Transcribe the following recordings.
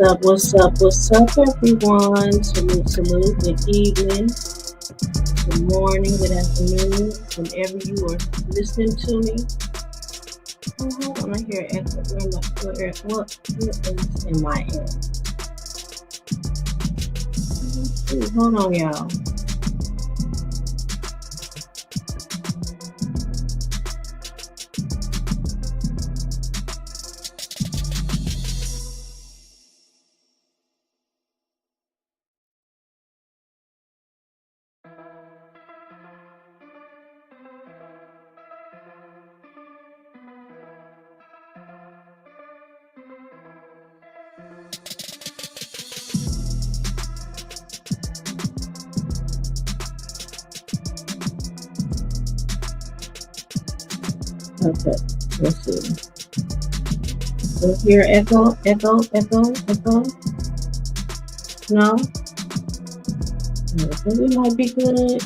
What's up, everyone? Salute, good evening, good morning, good afternoon, whenever you are listening to me. Oh, hold on, I hear echo. Where is am I at? Hold on, y'all. Okay, let's see. Hear echo. No? I think we might be good.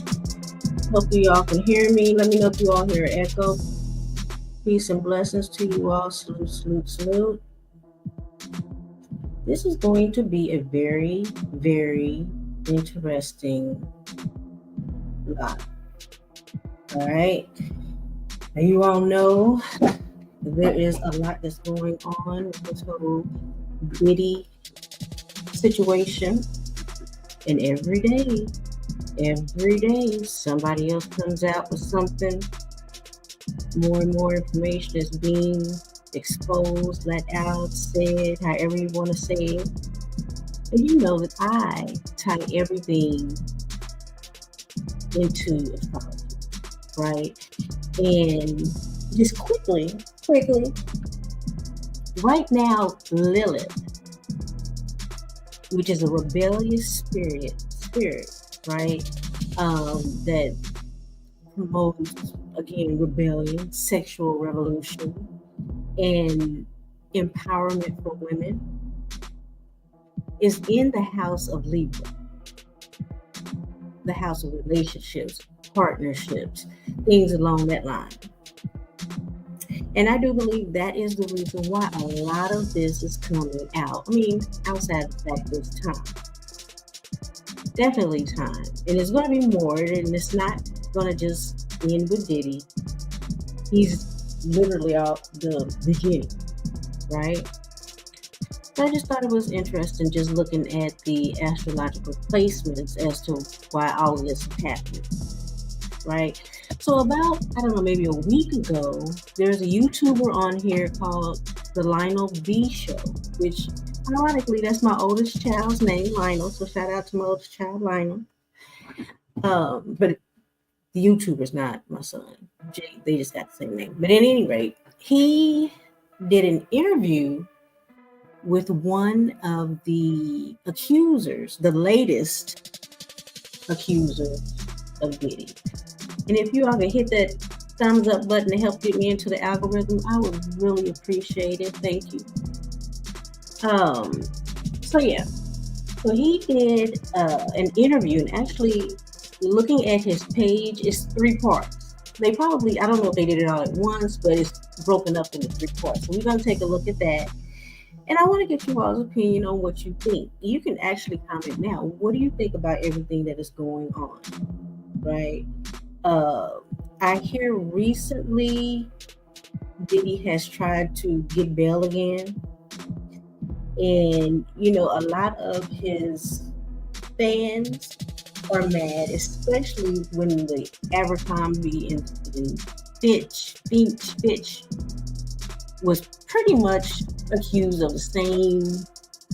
Hopefully y'all can hear me. Let me know if you all hear echo. Peace and blessings to you all. Salute. This is going to be a very, very interesting live. All right. Now you all know there is a lot that's going on with this whole Diddy situation. And every day, somebody else comes out with something. More and more information is being exposed, let out, said, however you want to say it. And you know that I tie everything into astrology, right? And just quickly, right now, Lilith, which is a rebellious spirit, right? That promotes, again, rebellion, sexual revolution, and empowerment for women, is in the house of Libra, the house of relationships, partnerships, things along that line. And I do believe that is the reason why a lot of this is coming out. I mean, outside of the fact there's time. Definitely time. And it's going to be more, and it's not going to just end with Diddy. He's literally out the beginning, right? I just thought it was interesting just looking at the astrological placements as to why all of this is happening, right? So about, I don't know, maybe a week ago, there's a YouTuber on here called the Lionel Show, which ironically, that's my oldest child's name, Lionel. So shout out to my oldest child, Lionel. But the YouTuber's not my son. They just got the same name. But at any rate, he did an interview with one of the accusers, the latest accuser of Diddy. And if you all could hit that thumbs up button to help get me into the algorithm, I would really appreciate it. Thank you. So he did an interview, and actually looking at his page, it's 3 parts. They probably, I don't know if they did it all at once, but it's broken up into 3 parts. So we're going to take a look at that. And I want to get you all's opinion on what you think. You can actually comment now. What do you think about everything that is going on? Right? I hear recently Diddy has tried to get bail again. And, you know, a lot of his fans are mad, especially when the Abercrombie and Fitch was pretty much accused of the same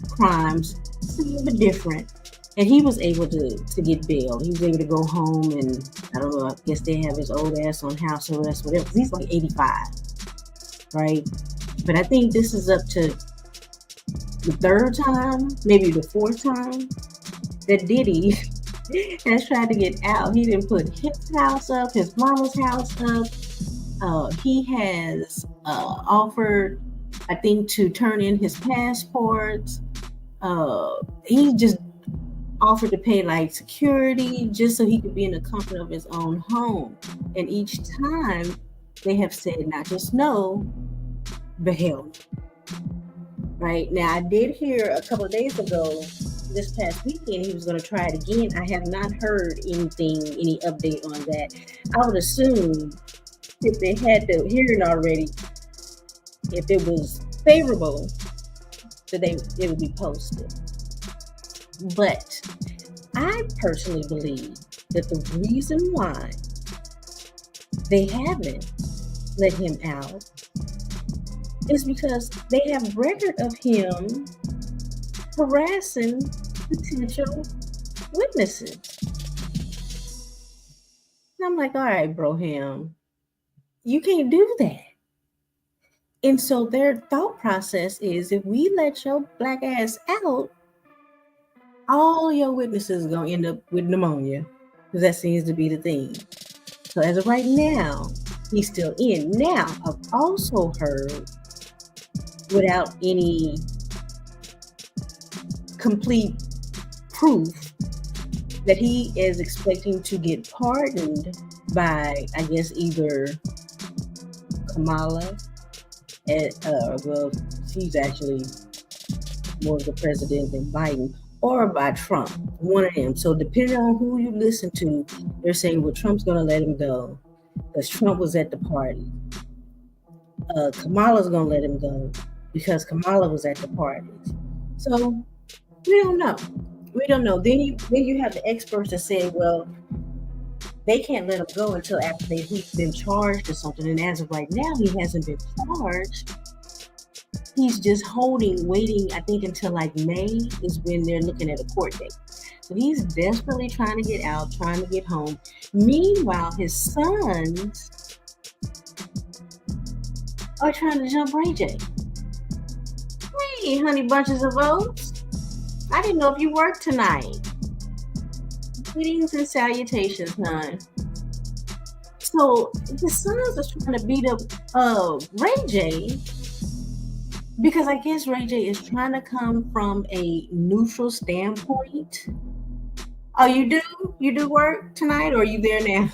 crimes, same but different. And he was able to get bail. He was able to go home, and I don't know, I guess they have his old ass on house arrest, whatever. He's like 85, right? But I think this is up to the 3rd time, maybe the 4th time, that Diddy has tried to get out. He didn't put his house up, his mama's house up. He has offered, I think, to turn in his passports. He just offered to pay like security just so he could be in the comfort of his own home. And each time they have said not just no, but hell no. right? Now, I did hear a couple of days ago, this past weekend, he was going to try it again. I have not heard anything, any update on that. I would assume if they had the hearing already, if it was favorable, that it would be posted. But I personally believe that the reason why they haven't let him out is because they have record of him harassing potential witnesses. And I'm like, all right, Broham, you can't do that. And so their thought process is, if we let your black ass out, all your witnesses are going to end up with pneumonia, because that seems to be the thing. So as of right now, he's still in. Now, I've also heard, without any complete proof, that he is expecting to get pardoned by, I guess, either Kamala, well, she's actually more of the president than Biden, or by Trump, one of them. So depending on who you listen to, they're saying, well, Trump's going to let him go because Trump was at the party. Kamala's going to let him go because Kamala was at the parties. So we don't know. We don't know. Then you have the experts that say, well, they can't let him go until after he's been charged or something. And as of right now, he hasn't been charged. He's just waiting, I think, until like May is when they're looking at a court date. So he's desperately trying to get out, trying to get home. Meanwhile, his sons are trying to jump Ray J. Hey, honey bunches of oats. I didn't know if you worked tonight. Greetings and salutations, hon. So his sons are trying to beat up Ray J, because I guess Ray J is trying to come from a neutral standpoint. Oh, you do? You do work tonight, or are you there now?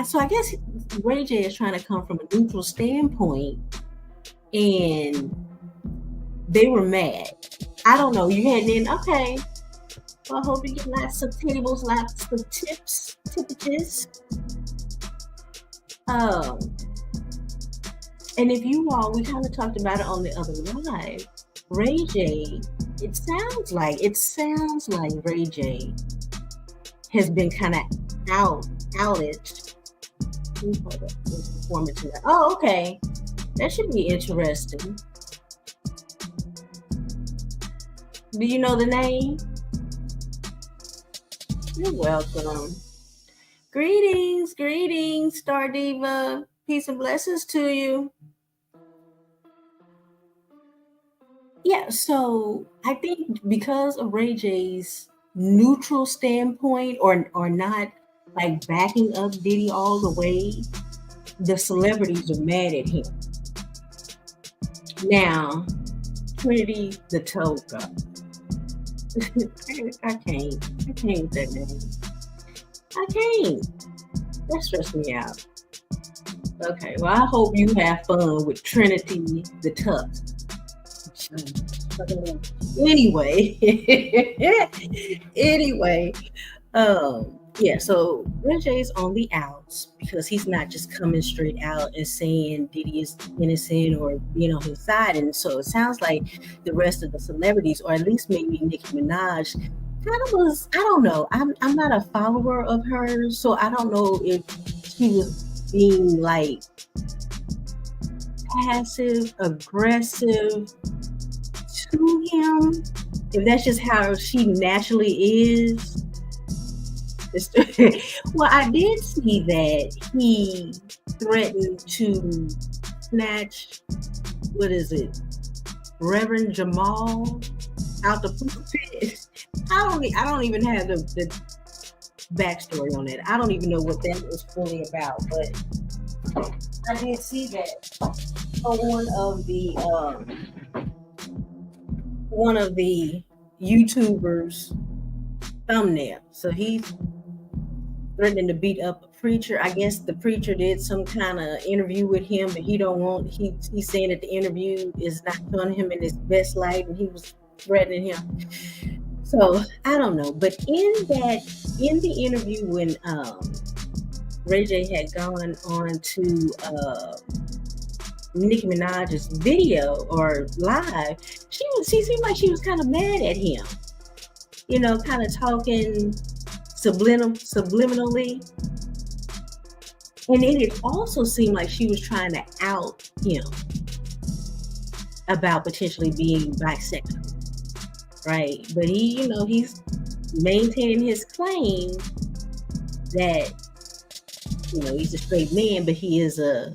So I guess Ray J is trying to come from a neutral standpoint, and they were mad. I don't know. You heading in? Okay. Well, I hope you get lots of tables, lots of tippages. And if you all, we kind of talked about it on the other live. Ray J, it sounds like Ray J has been kind of outed. Oh, okay. That should be interesting. Do you know the name? You're welcome. Greetings, Star Diva. Peace and blessings to you. Yeah, so I think because of Ray J's neutral standpoint, or not like backing up Diddy all the way, the celebrities are mad at him. Now, Trinity the Toga. I can't with that name. I can't. That stressed me out. Okay, well, I hope you have fun with Trinity the Tuck. Anyway, yeah, so Ray J's on the outs because he's not just coming straight out and saying Diddy is innocent or, his side. And so it sounds like the rest of the celebrities, or at least maybe Nicki Minaj, kind of was, I don't know. I'm not a follower of hers, so I don't know if she was being like passive aggressive to him, if that's just how she naturally is. Well, I did see that he threatened to snatch, Reverend Jamal out the pulpit. I don't even have the backstory on it. I don't even know what that was fully about, but I did see that on one of the YouTubers' thumbnail. So he's threatening to beat up preacher, I guess the preacher did some kind of interview with him, but he's saying that the interview is not showing him in his best light, and he was threatening him. So I don't know, but in the interview when Ray J had gone on to Nicki Minaj's video or live, she seemed like she was kind of mad at him, kind of talking subliminally. And then it also seemed like she was trying to out him about potentially being bisexual, right? But he's maintaining his claim that, he's a straight man, but he is a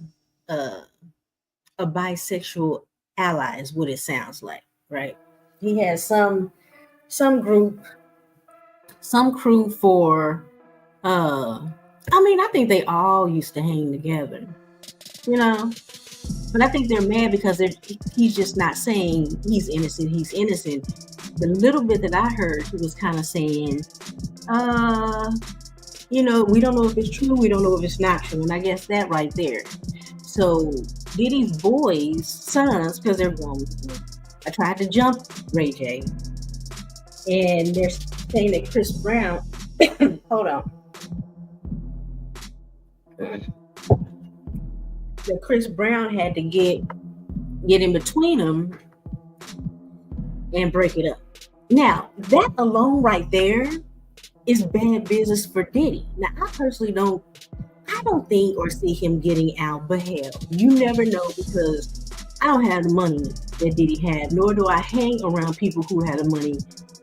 bisexual ally is what it sounds like, right? He has some crew for I think they all used to hang together, but I think they're mad because he's just not saying he's innocent. The little bit that I heard, he was kind of saying, we don't know if it's true, we don't know if it's not true, and I guess that right there. So Diddy's sons, because they're grown, I tried to jump Ray J, and they're saying that Chris Brown, hold on, that Chris Brown had to get in between them and break it up. Now, that alone right there is bad business for Diddy. Now, I personally don't think or see him getting out, but hell, you never know, because I don't have the money that Diddy had, nor do I hang around people who had the money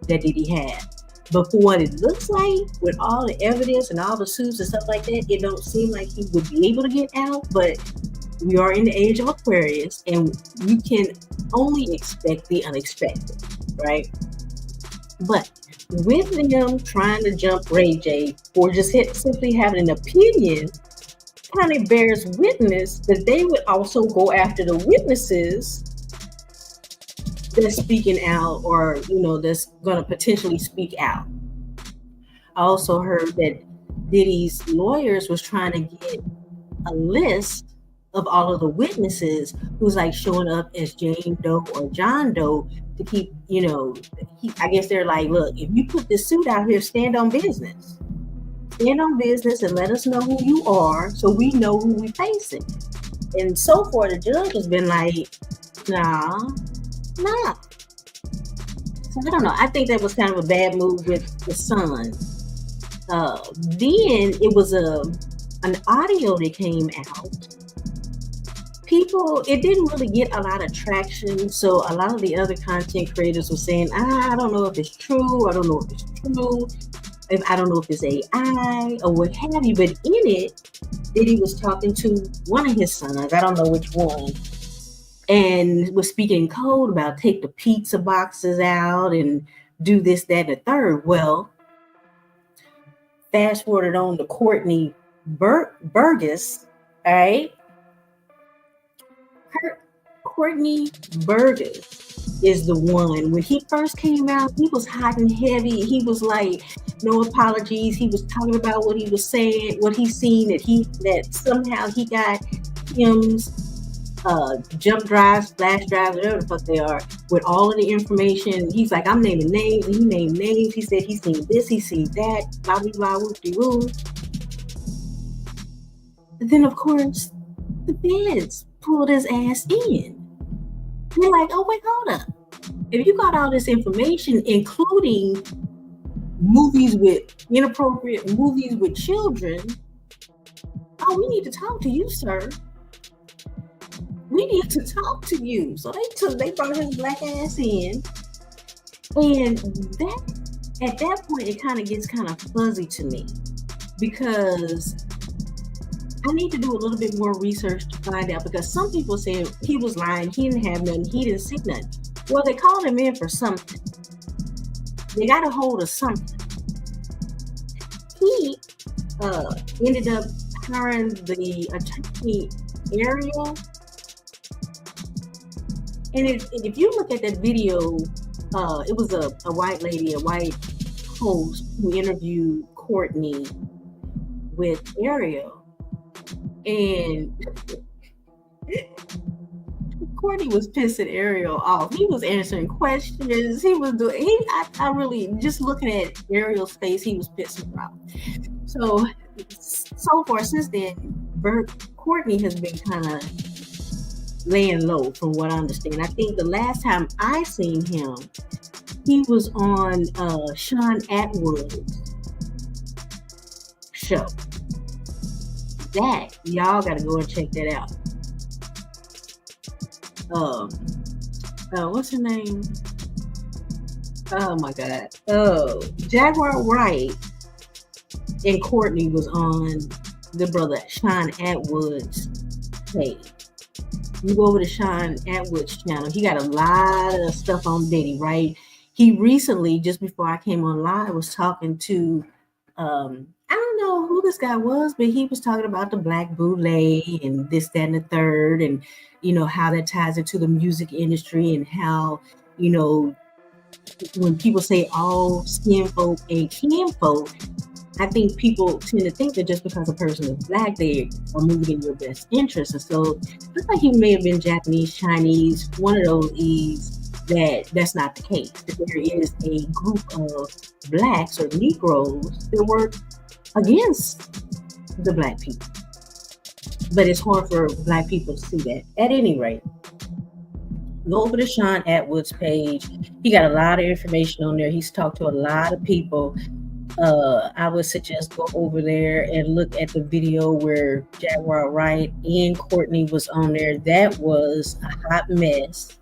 that Diddy had. But for what it looks like, with all the evidence and all the suits and stuff like that, it don't seem like he would be able to get out. But we are in the age of Aquarius, and you can only expect the unexpected, right? But with them trying to jump Ray J or just simply having an opinion, kind of bears witness that they would also go after the witnesses that's speaking out, or that's going to potentially speak out. I also heard that Diddy's lawyers was trying to get a list of all of the witnesses who's like showing up as Jane Doe or John Doe to keep, I guess they're like, look, if you put this suit out here, stand on business and let us know who you are so we know who we facing. And so far, the judge has been like, nah. So I don't know. I think that was kind of a bad move with the son. Then it was an audio that came out. It didn't really get a lot of traction. So a lot of the other content creators were saying, I don't know if it's true. I don't know if it's true. I don't know if it's AI or what have you. But in it, Diddy was talking to one of his sons. I don't know which one. And was speaking code about take the pizza boxes out and do this, that, and the third. Well, fast forwarded on to Courtney Burgess, all right? Courtney Burgess is the one. When he first came out, he was hot and heavy. He was like, no apologies. He was talking about what he was saying, what he seen, that somehow he got him's jump drives, flash drives, whatever the fuck they are, with all of the information. He's like, I'm naming names, and he named names. He said he's seen this, he's seen that, blah, blah, blah, whoop-de-woo. Then, of course, the feds pulled his ass in. They're like, oh, wait, hold up. If you got all this information, including inappropriate movies with children, we need to talk to you, sir. We need to talk to you. So they brought his black ass in. And at that point, it kind of gets kind of fuzzy to me, because I need to do a little bit more research to find out, because some people say he was lying, he didn't have nothing, he didn't see nothing. Well, they called him in for something. They got a hold of something. He ended up hiring the attorney Andria. And if you look at that video, it was a white lady, a white host, who interviewed Courtney with Ariel, and Courtney was pissing Ariel off. He was answering questions. He was doing. I really just looking at Ariel's face. He was pissing her off. So far since then, Courtney has been kind of laying low, from what I understand. I think the last time I seen him, he was on Sean Atwood's show. That y'all got to go and check that out. What's her name? Oh my God. Oh, Jaguar Wright and Courtney was on the brother Sean Atwood's page. You go over to Sean Atwood's channel. He got a lot of stuff on Diddy, right? He recently, just before I came on live, was talking to I don't know who this guy was, but he was talking about the Black Boule and this, that, and the third, and how that ties into the music industry, and how when people say all skin folk and kin folk, I think people tend to think that just because a person is Black, they are moving in your best interest. And so looks like he may have been Japanese, Chinese, one of those E's. That's not the case. That there is a group of Blacks or Negroes that work against the Black people. But it's hard for Black people to see that. At any rate, go over to Sean Atwood's page. He got a lot of information on there. He's talked to a lot of people. I would suggest go over there and look at the video where Jaguar Wright and Courtney was on there. That was a hot mess.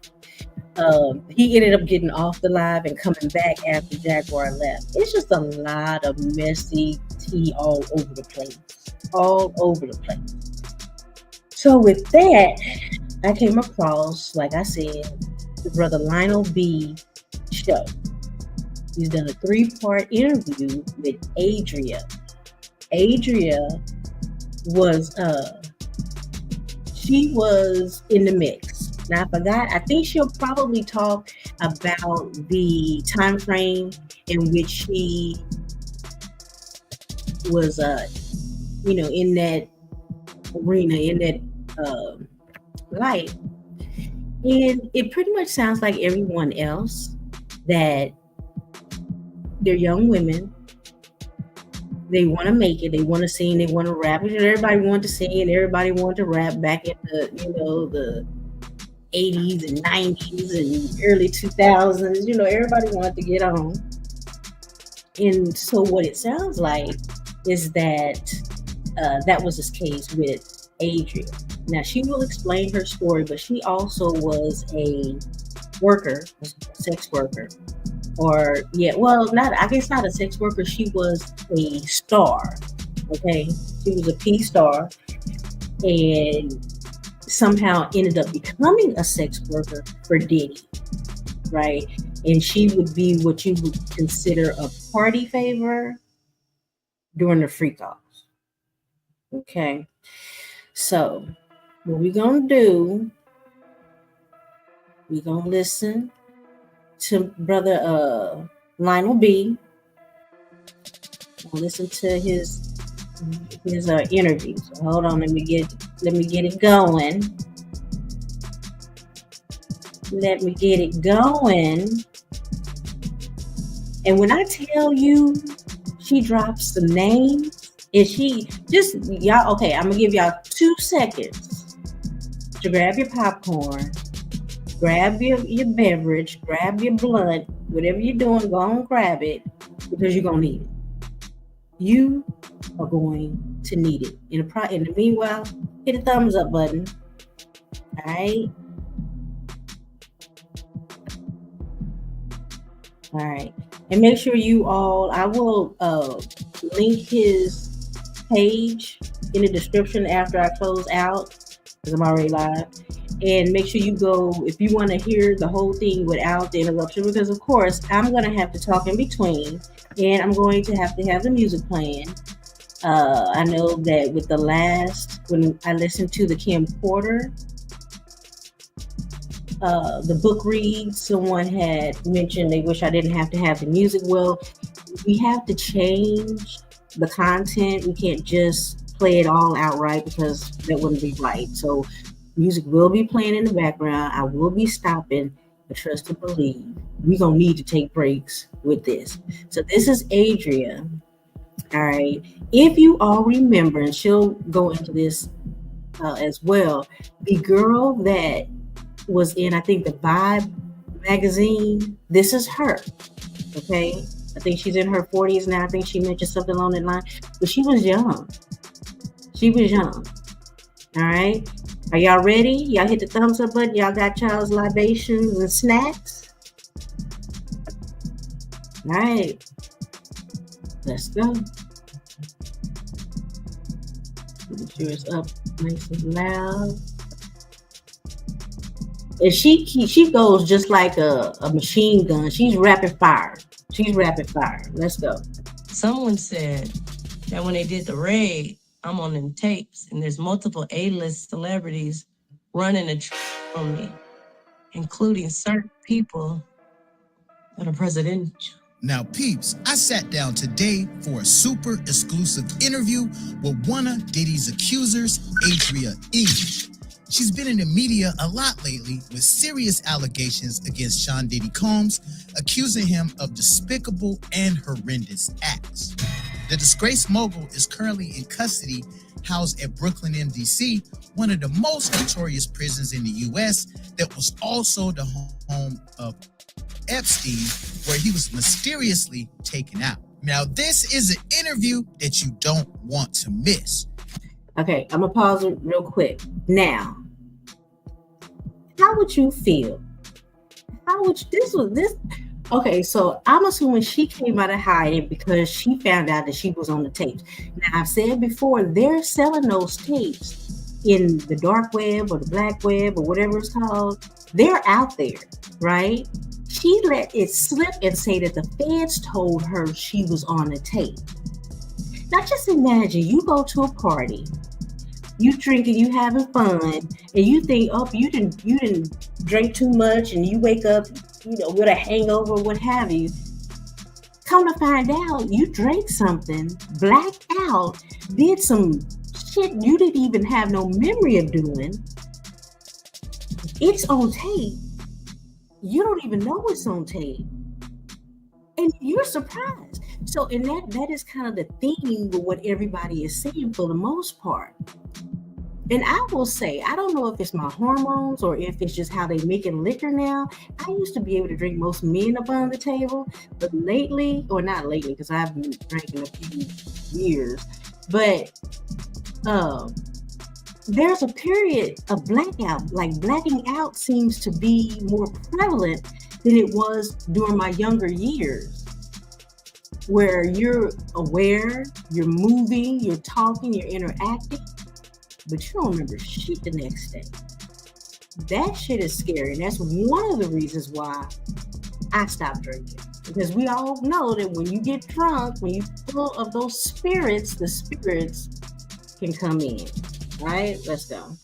He ended up getting off the live and coming back after Jaguar left. It's just a lot of messy tea all over the place. All over the place. So with that, I came across, like I said, the brother Lionel B show. He's done a 3-part interview with Adria. Adria was she was in the mix. Now I think she'll probably talk about the time frame in which she was in that arena, in that light. And it pretty much sounds like everyone else, that they're young women. They want to make it. They want to sing. They want to rap. Everybody wanted to sing and everybody wanted to rap back in the 80s and 90s and early 2000s. Everybody wanted to get on. And so what it sounds like is that that was his case with Adria. Now, she will explain her story, but she also was a worker, a sex worker. I guess not a sex worker. She was a star. Okay. She was a P star and somehow ended up becoming a sex worker for Diddy. Right. And she would be what you would consider a party favor during the freak offs. Okay. So what we're going to do, we're going to listen to brother Lionel B. I'll listen to his interview. So hold on, let me get it going. Let me get it going. And when I tell you she drops some names, and she just y'all, okay, I'm gonna give y'all 2 seconds to grab your popcorn. Grab your beverage, grab your blunt, whatever you're doing, go on, grab it, because you're going to need it. You are going to need it. In the meanwhile, hit the thumbs up button. All right? All right. And make sure I will link his page in the description after I close out, because I'm already live. And make sure you go, if you want to hear the whole thing without the interruption, because of course I'm going to have to talk in between, and I'm going to have the music playing. I know that with when I listened to the Kim Porter, the book read, someone had mentioned they wish I didn't have to have the music. Well, we have to change the content. We can't just play it all outright because that wouldn't be right. So music will be playing in the background. I will be stopping, but trust and believe we're gonna need to take breaks with this. So this is Adria. All right. If you all remember, and she'll go into this as well, the girl that was in, I think, the Vibe magazine, this is her. Okay. I think she's in her 40s now. I think she mentioned something along that line, but she was young. She was young. All right. Are y'all ready? Y'all hit the thumbs up button. Y'all got y'all's libations and snacks. All right. Let's go. Make sure it's up nice and loud. And she goes just like a machine gun. She's rapid fire. She's rapid fire. Let's go. Someone said that when they did the raid, I'm on them tapes, and there's multiple A-list celebrities running a on me, including certain people that are presidential. Now, peeps, I sat down today for a super exclusive interview with one of Diddy's accusers, Adria E. She's been in the media a lot lately with serious allegations against Sean Diddy Combs, accusing him of despicable and horrendous acts. The disgraced mogul is currently in custody, housed at Brooklyn, MDC, one of the most notorious prisons in the U.S. that was also the home of Epstein, where he was mysteriously taken out. Now, this is an interview that you don't want to miss. Okay, I'm gonna pause it real quick. Now, how would you feel? How would this? Okay, so I'm assuming she came out of hiding because she found out that she was on the tapes. Now, I've said before, they're selling those tapes in the dark web or the black web or whatever it's called. They're out there, right? She let it slip and say that the feds told her she was on the tape. Now, just imagine you go to a party, you drinking, you having fun, and you think, oh, you didn't drink too much, and you wake up, with a hangover, what have you. Come to find out, you drank something, blacked out, did some shit you didn't even have no memory of doing. It's on tape. You don't even know it's on tape. And you're surprised. So, and that is kind of the theme with what everybody is saying for the most part. And I will say, I don't know if it's my hormones or if it's just how they making liquor now. I used to be able to drink most men up on the table, but lately, or not lately, because I've been drinking a few years, but there's a period of blackout. Like blacking out seems to be more prevalent than it was during my younger years, where you're aware, you're moving, you're talking, you're interacting, but you don't remember shit the next day. That shit is scary. And that's one of the reasons why I stopped drinking. Because we all know that when you get drunk, when you're full of those spirits, the spirits can come in. Right? Let's go.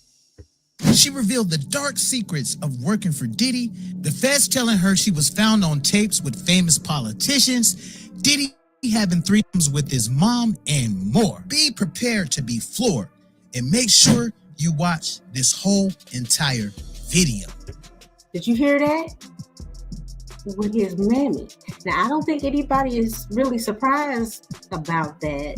She revealed the dark secrets of working for Diddy, the feds telling her she was found on tapes with famous politicians, Diddy having threesomes with his mom, and more. Be prepared to be floored, and make sure you watch this whole entire video. Did you hear that? With his mammy. Now, I don't think anybody is really surprised about that,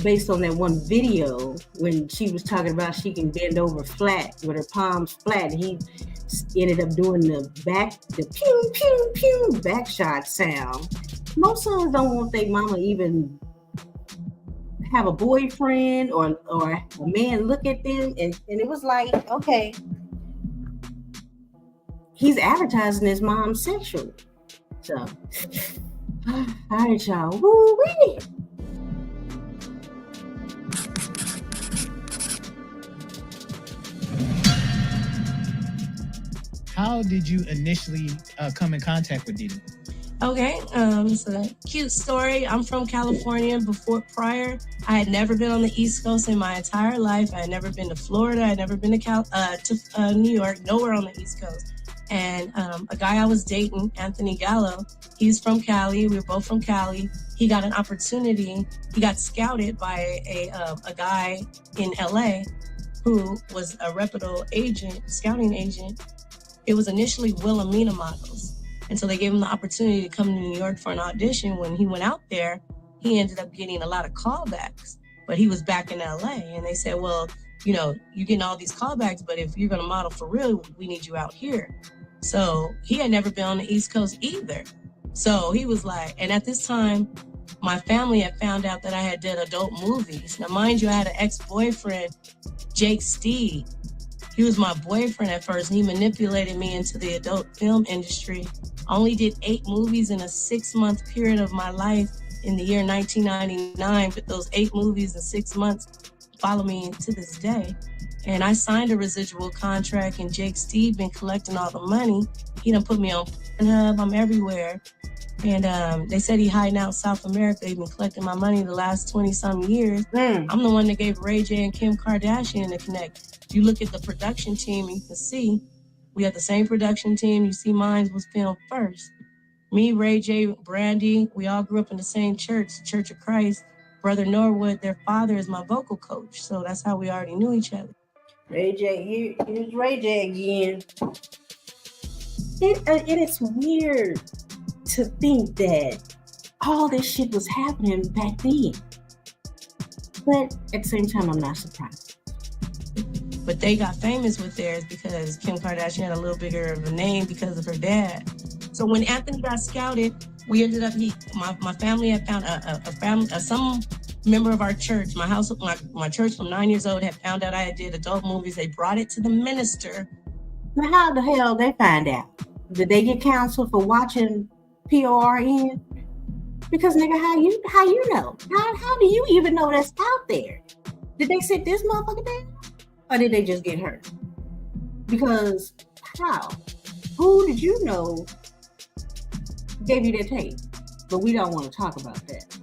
based on that one video when she was talking about she can bend over flat with her palms flat. He ended up doing the pew, pew, pew back shot sound. Most sons don't want their mama even have a boyfriend or a man look at them. And it was like, okay, he's advertising his mom sexually. So, all right, y'all. Woo-wee. How did you initially come in contact with Diddy? Okay, it's a cute story. I'm from California. Prior, I had never been on the East Coast in my entire life. I had never been to Florida. I had never been to New York, nowhere on the East Coast. And a guy I was dating, Anthony Gallo, he's from Cali. We were both from Cali. He got an opportunity. He got scouted by a guy in LA who was a reputable scouting agent. It was initially Wilhelmina Models. And so they gave him the opportunity to come to New York for an audition. When he went out there, he ended up getting a lot of callbacks, but he was back in LA. And they said, well, you're getting all these callbacks, but if you're going to model for real, we need you out here. So he had never been on the East Coast either. So he was like, and at this time, my family had found out that I had did adult movies. Now, mind you, I had an ex-boyfriend, Jake Steed. He was my boyfriend at first, and he manipulated me into the adult film industry. I only did 8 movies in a 6-month period of my life in the year 1999, but those 8 movies in 6 months follow me to this day. And I signed a residual contract, and Jake Steve been collecting all the money. He done put me on Pornhub. I'm everywhere. And they said he hiding out South America. He been collecting my money the last 20-some years. I'm the one that gave Ray J and Kim Kardashian the connect. If you look at the production team, you can see we had the same production team. You see mine was filmed first. Me, Ray J, Brandy, we all grew up in the same church, Church of Christ. Brother Norwood, their father is my vocal coach. So that's how we already knew each other. Ray J, here's Ray J again. It is weird to think that all this shit was happening back then. But at the same time, I'm not surprised. But they got famous with theirs because Kim Kardashian had a little bigger of a name because of her dad. So when Anthony got scouted, we ended up, my family had found some member of our church, my church from 9 years old had found out I had did adult movies. They brought it to the minister. Now, how the hell they find out? Did they get counseled for watching PORN? Because nigga, how you know? How do you even know that's out there? Did they sit this motherfucker down? Or did they just get hurt? Because how? Who did you know gave you that tape? But we don't want to talk about that.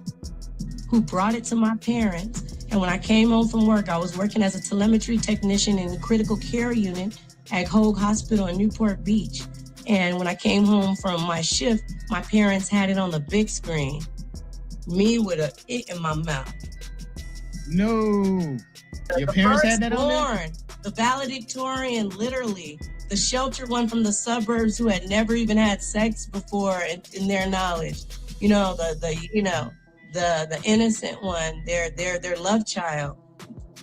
Who brought it to my parents. And when I came home from work, I was working as a telemetry technician in the critical care unit at Hoag Hospital in Newport Beach. And when I came home from my shift, my parents had it on the big screen. Me with a it in my mouth. No. Your parents had that on there? The valedictorian, literally. The sheltered one from the suburbs who had never even had sex before in their knowledge. The innocent one, their love child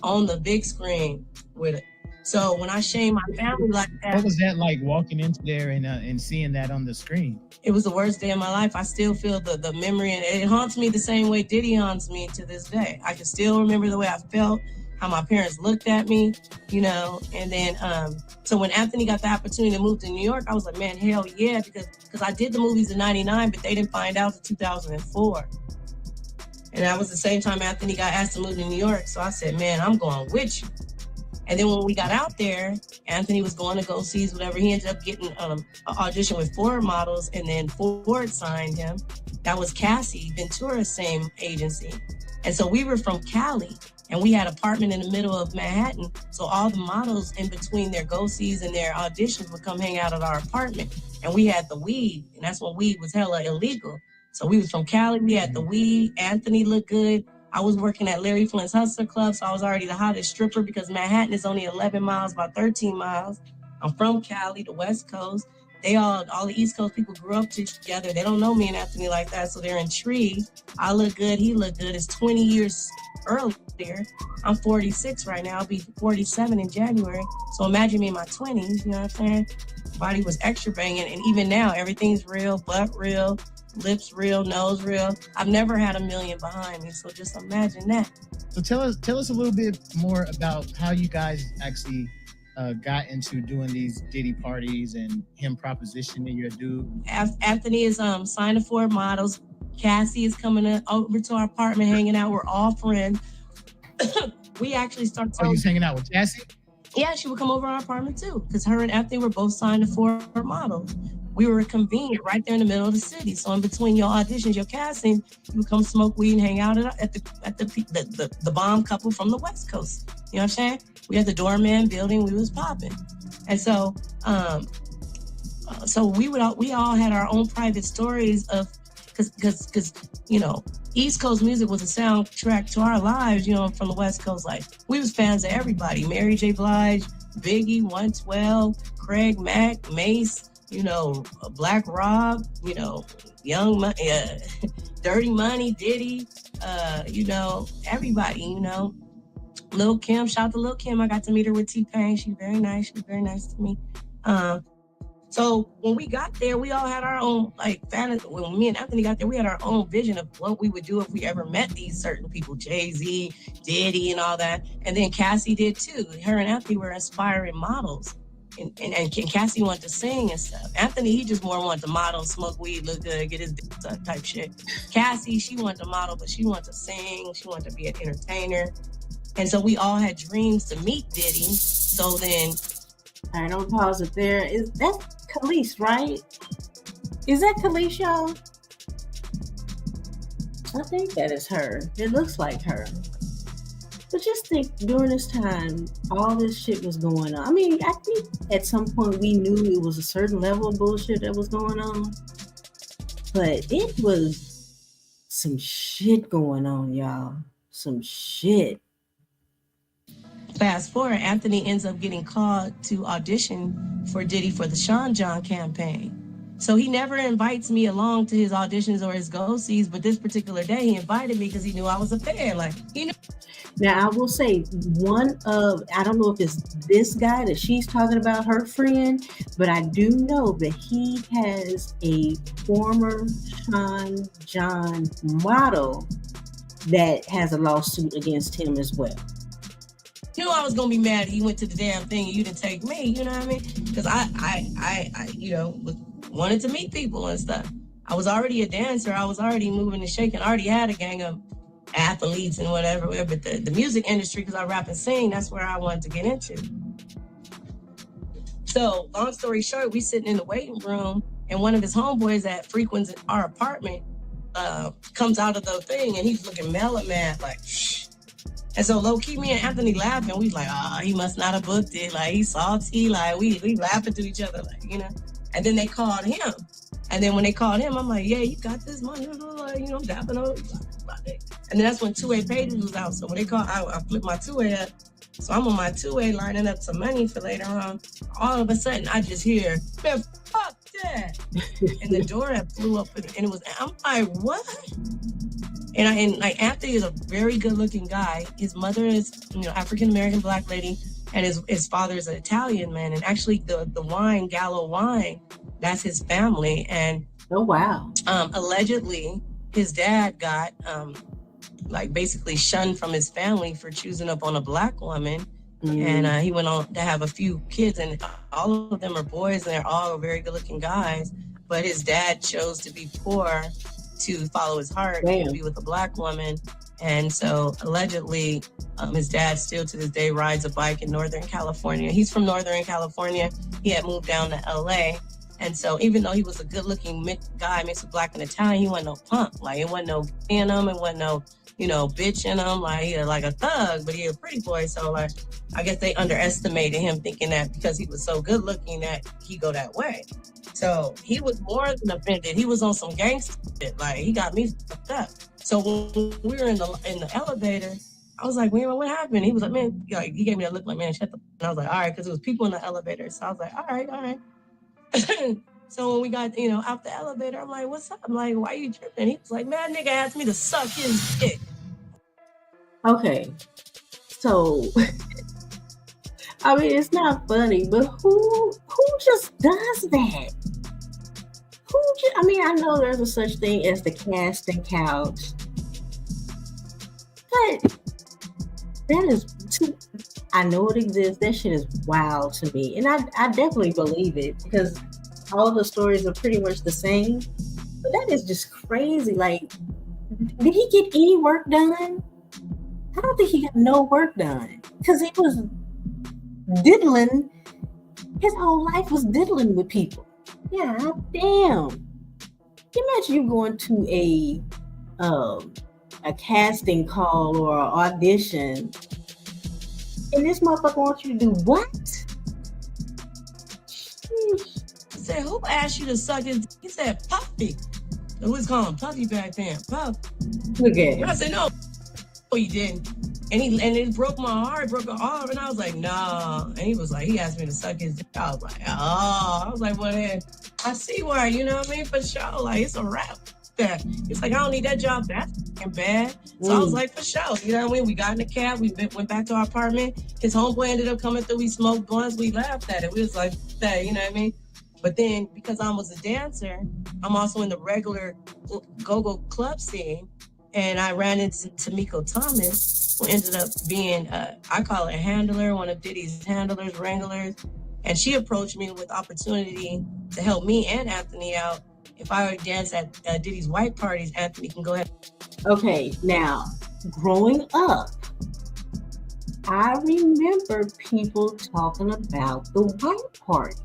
on the big screen with it. So when I shame my family like that. What was that like walking into there and seeing that on the screen? It was the worst day of my life. I still feel the memory, and it haunts me the same way Diddy haunts me to this day. I can still remember the way I felt, how my parents looked at me, and then, so when Anthony got the opportunity to move to New York, I was like, man, hell yeah, because I did the movies in 99, but they didn't find out until 2004. And that was the same time Anthony got asked to move to New York. So I said, man, I'm going with you. And then when we got out there, Anthony was going to go see whatever. He ended up getting an audition with Ford Models, and then Ford signed him. That was Cassie Ventura's same agency. And so we were from Cali, and we had an apartment in the middle of Manhattan. So all the models in between their go-sees and their auditions would come hang out at our apartment. And we had the weed, and that's when weed was hella illegal. So we was from Cali, we had the weed. Anthony looked good. I was working at Larry Flynt's Hustler Club, so I was already the hottest stripper because Manhattan is only 11 miles, about 13 miles. I'm from Cali, the West Coast. All the East Coast people grew up together. They don't know me and Anthony like that, so they're intrigued. I look good, he look good. It's 20 years earlier. I'm 46 right now. I'll be 47 in January. So imagine me in my 20s, you know what I'm saying? Body was extra banging, and even now, everything's real, butt real, lips real, nose real. I've never had a million behind me, so just imagine that. So tell us a little bit more about how you guys actually got into doing these Diddy parties and him propositioning your dude. Anthony is signed to Ford Models. Cassie is coming over to our apartment, hanging out. We're all friends. We actually started. Oh, you was hanging out with Cassie? Yeah, she would come over our apartment too, because her and Anthony were both signed to Ford Models. We were convenient right there in the middle of the city. So in between your auditions, your casting, you would come smoke weed and hang out at the bomb couple from the West Coast. You know what I'm saying? We had the doorman building. We was popping. And so so we all had our own private stories of, because East Coast music was a soundtrack to our lives, from the West Coast. Like, we was fans of everybody: Mary J. Blige, Biggie, 112, Craig Mack, Mace, Black Rob, Young Dirty Money, Diddy, everybody, Lil Kim. Shout out to Lil Kim. I got to meet her with T-Pain. She's very nice. She's very nice to me. So when we got there, we all had our own fantasy. When me and Anthony got there, we had our own vision of what we would do if we ever met these certain people, Jay-Z, Diddy, and all that. And then Cassie did too. Her and Anthony were inspiring models. And Cassie wanted to sing and stuff. Anthony, he just more wanted to model, smoke weed, look good, get his dick sucked type shit. Cassie, she wanted to model, but she wanted to sing. She wanted to be an entertainer. And so we all had dreams to meet Diddy. So then... I don't pause it there. That's Khalees, right? Is that Khalees, y'all? I think that is her. It looks like her. But just think, during this time, all this shit was going on. I mean, I think at some point we knew it was a certain level of bullshit that was going on. But it was some shit going on, y'all. Some shit. Fast forward, Anthony ends up getting called to audition for Diddy for the Sean John campaign. So he never invites me along to his auditions or his go-sees, but this particular day he invited me because he knew I was a fan. Now, I will say I don't know if it's this guy that she's talking about, her friend, but I do know that he has a former Sean John model that has a lawsuit against him as well. You know I was gonna be mad he went to the damn thing and you didn't take me, you know what I mean? Because I wanted to meet people and stuff. I was already a dancer. I was already moving and shaking. I already had a gang of athletes and whatever. But the music industry, because I rap and sing, that's where I wanted to get into. So long story short, we sitting in the waiting room and one of his homeboys that frequents our apartment comes out of the thing and he's looking mellow mad like, shh. And so low-key, me and Anthony laughing. We like, he must not have booked it. Like, he's salty. Like, we laughing to each other, And then they called him. And then when they called him, I'm like, yeah, you got this money. I'm dapping up. And then that's when two-way pages was out. So when they called, I flipped my two-way up. So I'm on my two-way lining up some money for later on. All of a sudden, I just hear, man, fuck that. And the door had flew up and it was, I'm like, what? And Anthony is a very good-looking guy. His mother is, African-American Black lady, and his father is an Italian man. And actually, the wine, Gallo wine, that's his family. And oh wow, allegedly, his dad got basically shunned from his family for choosing up on a Black woman. Mm-hmm. And he went on to have a few kids, and all of them are boys, and they're all very good-looking guys. But his dad chose to be poor to follow his heart and be with a Black woman. And so allegedly, his dad still to this day rides a bike in Northern California. He's from Northern California. He had moved down to LA. And so even though he was a good looking guy mixed with Black and Italian, he wasn't no punk. Like, it wasn't no in him. It wasn't no, bitch in him. Like, he was like a thug, but he a pretty boy. So I guess they underestimated him, thinking that because he was so good looking that he go that way. So he was more than offended. He was on some gangster shit. Like, he got me fucked up. So when we were in the elevator, I was like, man, what happened? He was like, man, he gave me that look like, man, shut the. And I was like, all right, because there was people in the elevator. So I was like, all right. So when we got, out the elevator, I'm like, what's up? I'm like, why are you tripping? He was like, man, nigga asked me to suck his dick. Okay. So, I mean, it's not funny, but who just does that? I know there's a such thing as the casting couch, but that is I know it exists. That shit is wild to me. And I definitely believe it because all of the stories are pretty much the same. But that is just crazy. Like, did he get any work done? I don't think he got no work done because he was diddling. His whole life was diddling with people. Yeah, damn. Imagine you going to a casting call or an audition, and this motherfucker wants you to do what? said, who asked you to suck his? He said, Puffy. Who was calling Puffy back then? Puff. Look at him. I said, no, he didn't. And it broke my heart, broke my arm. And I was like, nah. And he was like, he asked me to suck his dick. I was like, oh. I was like, well, then I see why, you know what I mean? For sure. Like, it's a wrap. It's like, I don't need that job. That's fucking bad. So I was like, for sure. You know what I mean? We got in the cab. We went back to our apartment. His homeboy ended up coming through. We smoked blunts. We laughed at it. We was like, that, you know what I mean? But then, because I was a dancer, I'm also in the regular go-go club scene. And I ran into Tamiko Thomas, who ended up being, I call her a handler, one of Diddy's handlers, wranglers. And she approached me with opportunity to help me and Anthony out. If I would dance at Diddy's white parties, Anthony can go ahead. Okay, now, growing up, I remember people talking about the white party.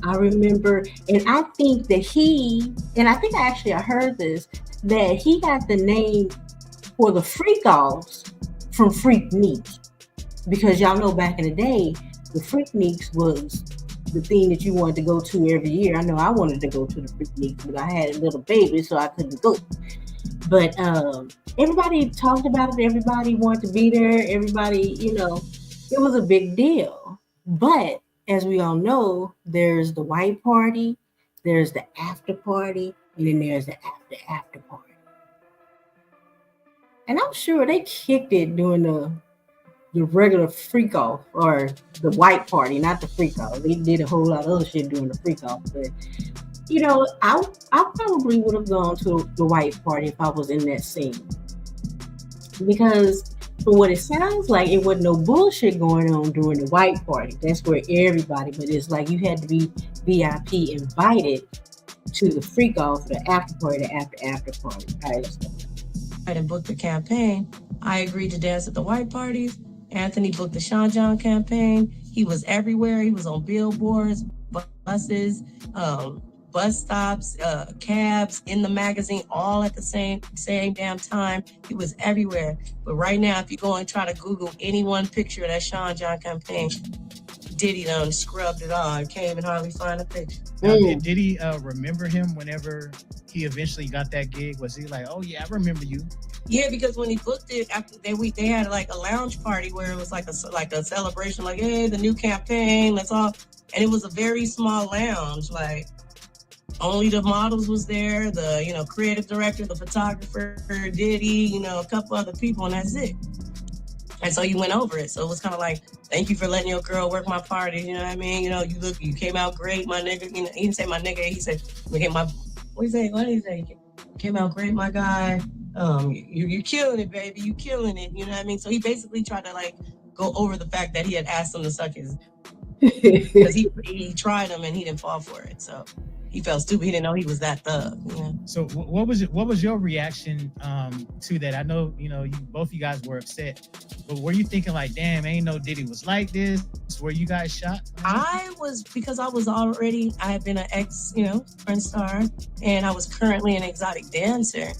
I remember, and I think that I heard this, that he got the name for the freak-offs from Freakniks. Because y'all know back in the day, the Freakniks was the thing that you wanted to go to every year. I know I wanted to go to the Freakniks, but I had a little baby, so I couldn't go. But everybody talked about it. Everybody wanted to be there. Everybody, it was a big deal. But as we all know, there's the white party, there's the after party, and then there's the after party. And I'm sure they kicked it during the regular freak off, or the white party, not the freak off. They did a whole lot of other shit during the freak off. But I probably would have gone to the white party if I was in that scene, because from what it sounds like, it wasn't no bullshit going on during the white party. That's where everybody, but it's like you had to be VIP invited to the freak off, the after party, the after party. All right, let's go. And booked the campaign. I agreed to dance at the white parties. Anthony booked the Sean John campaign. He was everywhere. He was on billboards, buses, bus stops, cabs, in the magazine, all at the same damn time. He was everywhere. But right now, if you go and try to Google any one picture of that Sean John campaign, Diddy done scrubbed it all. I can't even hardly find a picture. Now, did he remember him whenever he eventually got that gig? Was he like, oh yeah, I remember you? Yeah, because when he booked it, after they had like a lounge party where it was like a celebration, like, hey, the new campaign, let's all, and it was a very small lounge, like only the models was there, the creative director, the photographer, Diddy, a couple other people, and that's it. And so you went over it. So it was kind of like, thank you for letting your girl work my party. You know what I mean? You came out great, my nigga. He didn't say my nigga. He said, what did he say? Came out great, my guy. You're killing it, baby. You killing it. You know what I mean? So he basically tried to like go over the fact that he had asked him to suck his, because he tried him and he didn't fall for it. So he felt stupid. He didn't know he was that thug. So what was your reaction to that? I know both you guys were upset, but were you thinking like, damn, ain't no Diddy was like this? Were you guys shocked? I was, because I had been an ex, friend star, and I was currently an exotic dancer.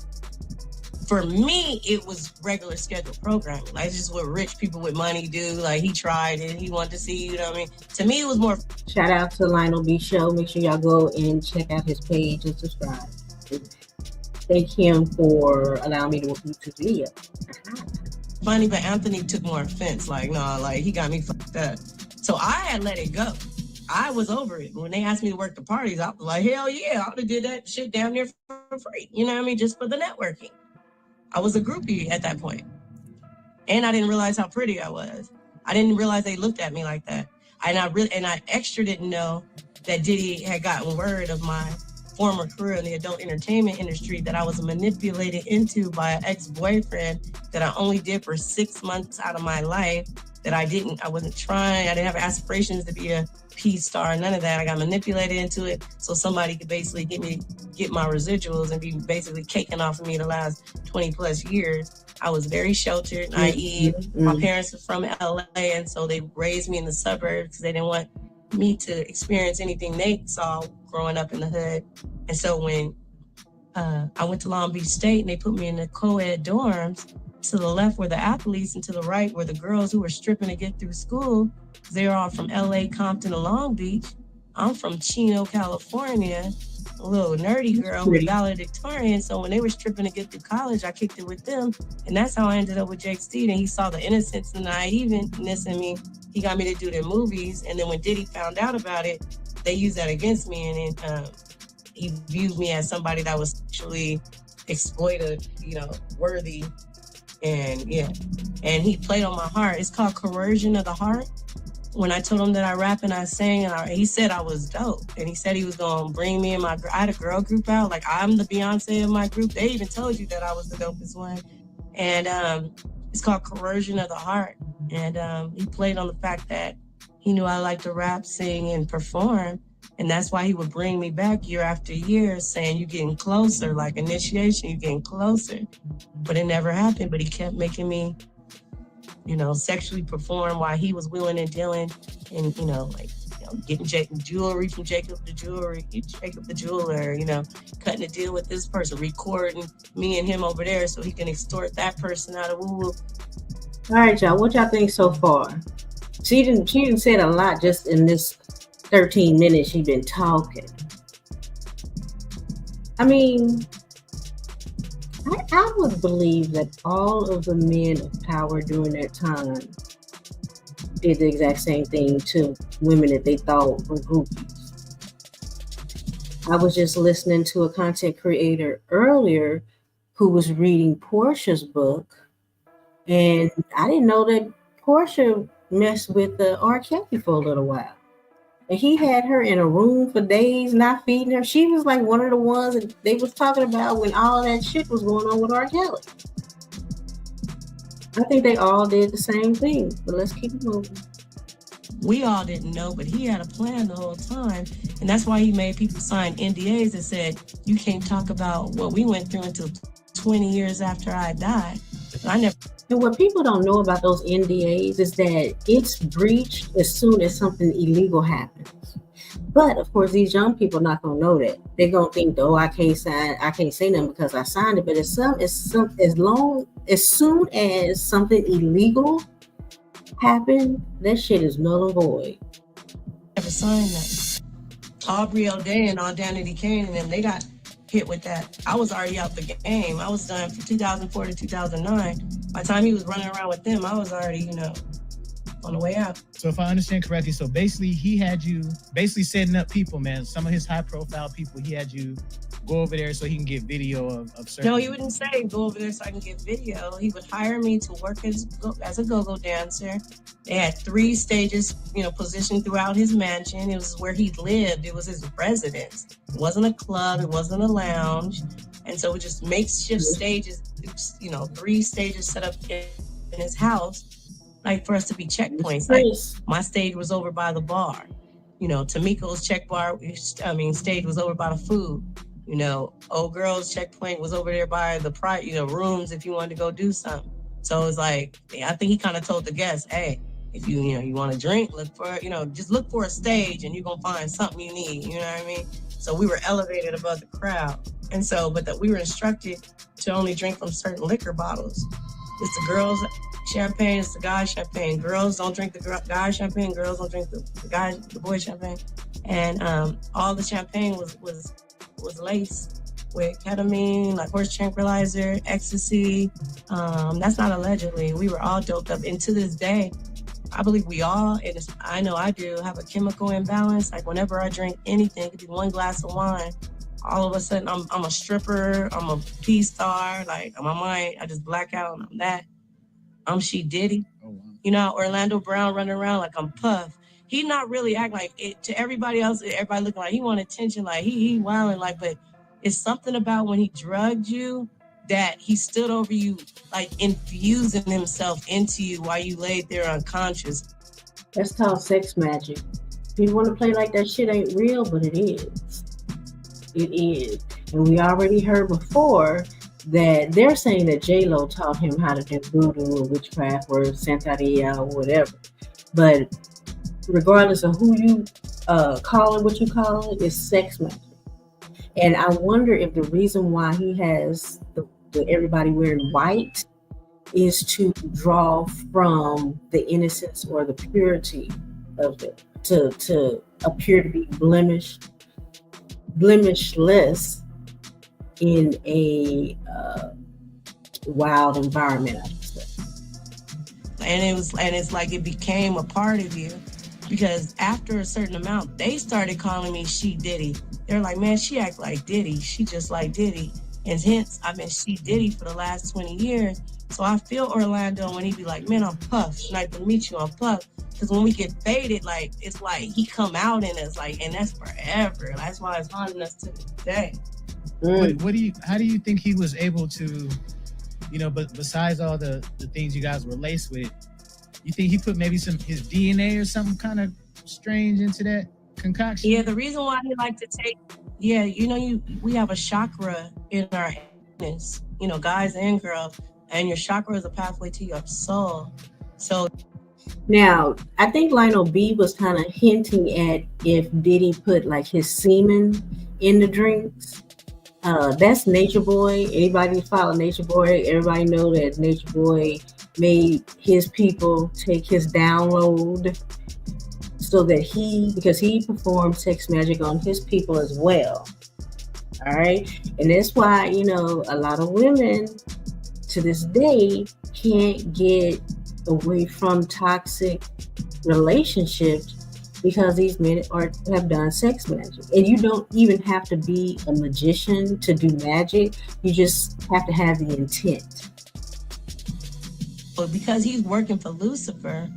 For me, it was regular scheduled programming. Like, just what rich people with money do. Like, he tried it. He wanted to see, you know what I mean? To me, it was more. Shout out to Lionel B Show. Make sure y'all go and check out his page and subscribe. Thank him for allowing me to work with his video. Funny, but Anthony took more offense. Like, no, like, he got me fucked up. So I had let it go. I was over it. When they asked me to work the parties, I was like, hell yeah, I would have did that shit damn near for free. You know what I mean? Just for the networking. I was a groupie at that point. And I didn't realize how pretty I was. I didn't realize they looked at me like that. And I extra didn't know that Diddy had gotten word of my former career in the adult entertainment industry that I was manipulated into by an ex-boyfriend that I only did for 6 months out of my life, that I wasn't trying. I didn't have aspirations to be a P star, none of that. I got manipulated into it so somebody could basically get my residuals and be basically caking off of me the last 20 plus years. I was very sheltered, naive. My parents are from LA, and so they raised me in the suburbs because they didn't want me to experience anything they saw growing up in the hood. And so when I went to Long Beach State and they put me in the co-ed dorms, to the left were the athletes and to the right were the girls who were stripping to get through school. They were all from LA, Compton, and Long Beach. I'm from Chino, California, a little nerdy girl who's valedictorian. So when they were stripping to get through college, I kicked it with them. And that's how I ended up with Jake Steed. And he saw the innocence and naiveness in me. He got me to do their movies. And then when Diddy found out about it, they used that against me. And he viewed me as somebody that was sexually exploited, worthy. And and he played on my heart. It's called Coercion of the Heart. When I told him that I rap and I sang, and he said I was dope. And he said he was going to bring me and I had a girl group out. Like, I'm the Beyonce of my group. They even told you that I was the dopest one. And it's called Coercion of the Heart. And he played on the fact that he knew I liked to rap, sing, and perform. And that's why he would bring me back year after year saying, you're getting closer, like initiation, you're getting closer. But it never happened. But he kept making me, sexually perform while he was wheeling and dealing and, getting jewelry from Jacob the jeweler, cutting a deal with this person, recording me and him over there so he can extort that person out of woo-woo. All right, y'all, what y'all think so far? She didn't say a lot just in this 13 minutes she been talking. I mean, I would believe that all of the men of power during that time did the exact same thing to women that they thought were groupies. I was just listening to a content creator earlier who was reading Portia's book, and I didn't know that Portia messed with R. Kelly for a little while. And he had her in a room for days, not feeding her. She was like one of the ones that they was talking about when all that shit was going on with R. Kelly. I think they all did the same thing, but let's keep it moving. We all didn't know, but he had a plan the whole time. And that's why he made people sign NDAs that said, you can't talk about what we went through until 20 years after I died. And what people don't know about those NDAs is that it's breached as soon as something illegal happens. But of course, these young people not gonna know that. They're gonna think, I can't say nothing because I signed it. But as soon as something illegal happened, that shit is null and void. Never signed that. Aubrey O'Day and Danity Kane and them, they got hit with that. I was already out the game. I was done from 2004 to 2009. By the time he was running around with them, I was already, on the way out. So if I understand correctly, so basically he had you setting up people, man. Some of his high profile people, he had you go over there so he can get video of certain. No, he wouldn't say go over there so I can get video. He would hire me to work as a go-go dancer. They had 3 stages, positioned throughout his mansion. It was where he lived. It was his residence. It wasn't a club. It wasn't a lounge. And so it just makeshift stages, 3 stages set up in his house, like for us to be checkpoints. Like my stage was over by the bar. Tamiko's stage was over by the food. Old girl's checkpoint was over there by the rooms if you wanted to go do something. So it's like, I think he kind of told the guests, hey, if you want to drink, look for, just look for a stage and you're going to find something you need. You know what I mean? So we were elevated above the crowd. And so, we were instructed to only drink from certain liquor bottles. It's the girls' champagne, it's the guys' champagne. Girls don't drink the guys' champagne. Girls don't drink the boys' champagne. And all the champagne was laced with ketamine, like horse tranquilizer, ecstasy. That's not allegedly. We were all doped up. And to this day, I believe we all, and I know I do, have a chemical imbalance. Like whenever I drink anything, it could be 1 glass of wine, all of a sudden I'm a stripper, I'm a P-star, like in my mind, I just black out and I'm that. I'm She Diddy. Oh, wow. Orlando Brown running around like I'm Puff. He not really act like it to everybody else. Everybody looking like he want attention, like he wilding, like, but it's something about when he drugged you that he stood over you, like infusing himself into you while you laid there unconscious. That's called sex magic. People want to play like that shit ain't real, but it is. It is. And we already heard before that they're saying that J-Lo taught him how to do voodoo or witchcraft or Santeria or whatever. But regardless of who you call it, what you call it, it's sex magic. And I wonder if the reason why he has the everybody wearing white is to draw from the innocence or the purity of it, to appear to be blemishless in a wild environment, I should say. And it's like it became a part of you, because after a certain amount, they started calling me She Diddy. They're like, man, she act like Diddy. She just like Diddy. And hence, I've been She Diddy for the last 20 years. So I feel Orlando when he be like, man, I'm Puff. Nice to meet you, I'm Puff. Because when we get faded, like, it's like he come out in us, like, and that's forever. That's why it's haunting us to this day. How do you think he was able to, but besides all the things you guys were laced with, you think he put maybe his DNA or something kind of strange into that concoction? Yeah, the reason why he like to take, we have a chakra in our anus, guys and girls, and your chakra is a pathway to your soul. So now, I think Lionel B was kind of hinting at if Diddy put like his semen in the drinks. That's Nature Boy. Anybody follow Nature Boy? Everybody know that Nature Boy made his people take his download so that because he performed sex magic on his people as well. All right. And that's why, a lot of women to this day can't get away from toxic relationships because these men have done sex magic. And you don't even have to be a magician to do magic. You just have to have the intent. But because he's working for Lucifer,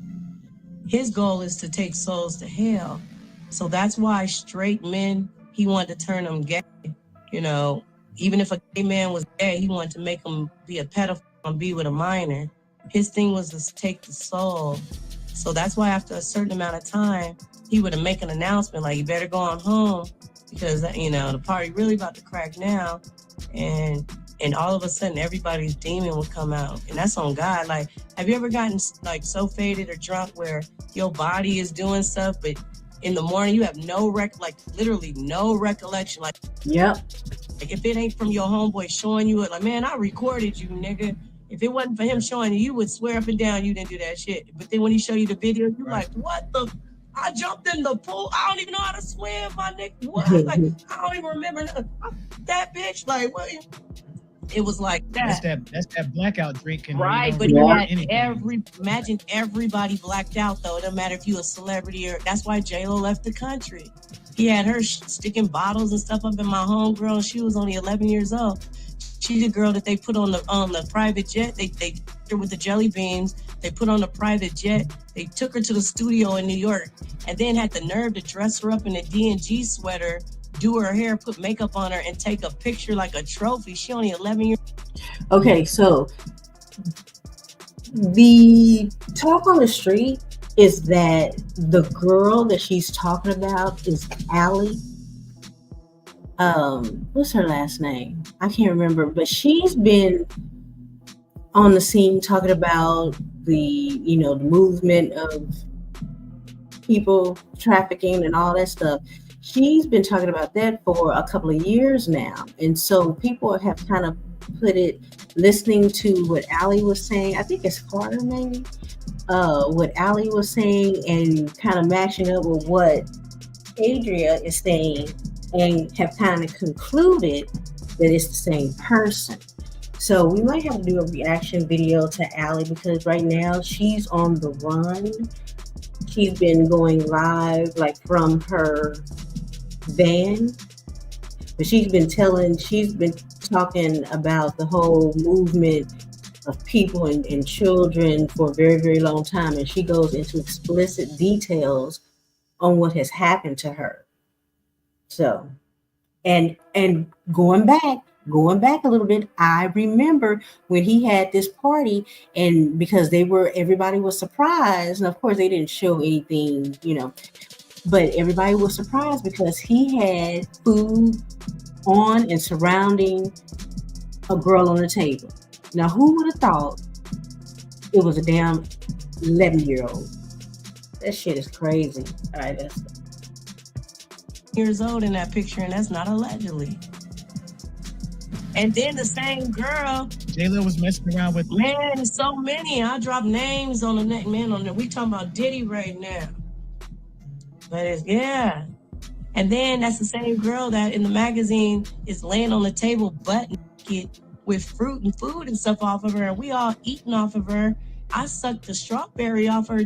his goal is to take souls to hell. So that's why straight men, he wanted to turn them gay. Even if a gay man was gay, he wanted to make him be a pedophile and be with a minor. His thing was to take the soul. So that's why after a certain amount of time, he would make an announcement like, you better go on home because, the party really about to crack now. And all of a sudden, everybody's demon would come out. And that's on God. Like, have you ever gotten like so faded or drunk where your body is doing stuff, but in the morning you have literally no recollection? Like, yep. Like if it ain't from your homeboy showing you it, like, man, I recorded you, nigga. If it wasn't for him showing you, you would swear up and down you didn't do that shit. But then when he show you the video, you're like, what the? I jumped in the pool. I don't even know how to swim, my nigga. What? Like, I don't even remember that bitch. Like, what? It was like that. That's that blackout drinking. Right, but you had imagine everybody blacked out though. It doesn't matter if you a celebrity or that's why J-Lo left the country. He had her sticking bottles and stuff up in my homegirl. She was only 11 years old. She's the girl that they put on the private jet. They took her with the jelly beans. They put on the private jet. They took her to the studio in New York and then had the nerve to dress her up in a D&G sweater, do her hair, put makeup on her, and take a picture like a trophy. She only 11 years. Okay, so the talk on the street is that the girl that she's talking about is Allie. What's her last name? I can't remember, but she's been on the scene talking about the movement of people trafficking and all that stuff. She's been talking about that for a couple of years now. And so people have kind of put it, listening to what Allie was saying, I think it's Carter maybe, what Allie was saying and kind of matching up with what Adria is saying and have kind of concluded that it's the same person. So we might have to do a reaction video to Allie because right now she's on the run. She's been going live like from her van, but she's been talking about the whole movement of people and children for a very, very long time. And she goes into explicit details on what has happened to her. So, and going back a little bit, I remember when he had this party and because everybody was surprised. And of course they didn't show anything, but everybody was surprised because he had food on and surrounding a girl on the table. Now, who would have thought it was a damn 11-year-old? That shit is crazy. All right, that's years old in that picture, and that's not allegedly. And then the same girl, J-Lo was messing around with. Man, so many. I drop names on the neck, man. We talking about Diddy right now. But it's, yeah. And then that's the same girl that in the magazine is laying on the table butt naked with fruit and food and stuff off of her. And we all eating off of her. I sucked the strawberry off her.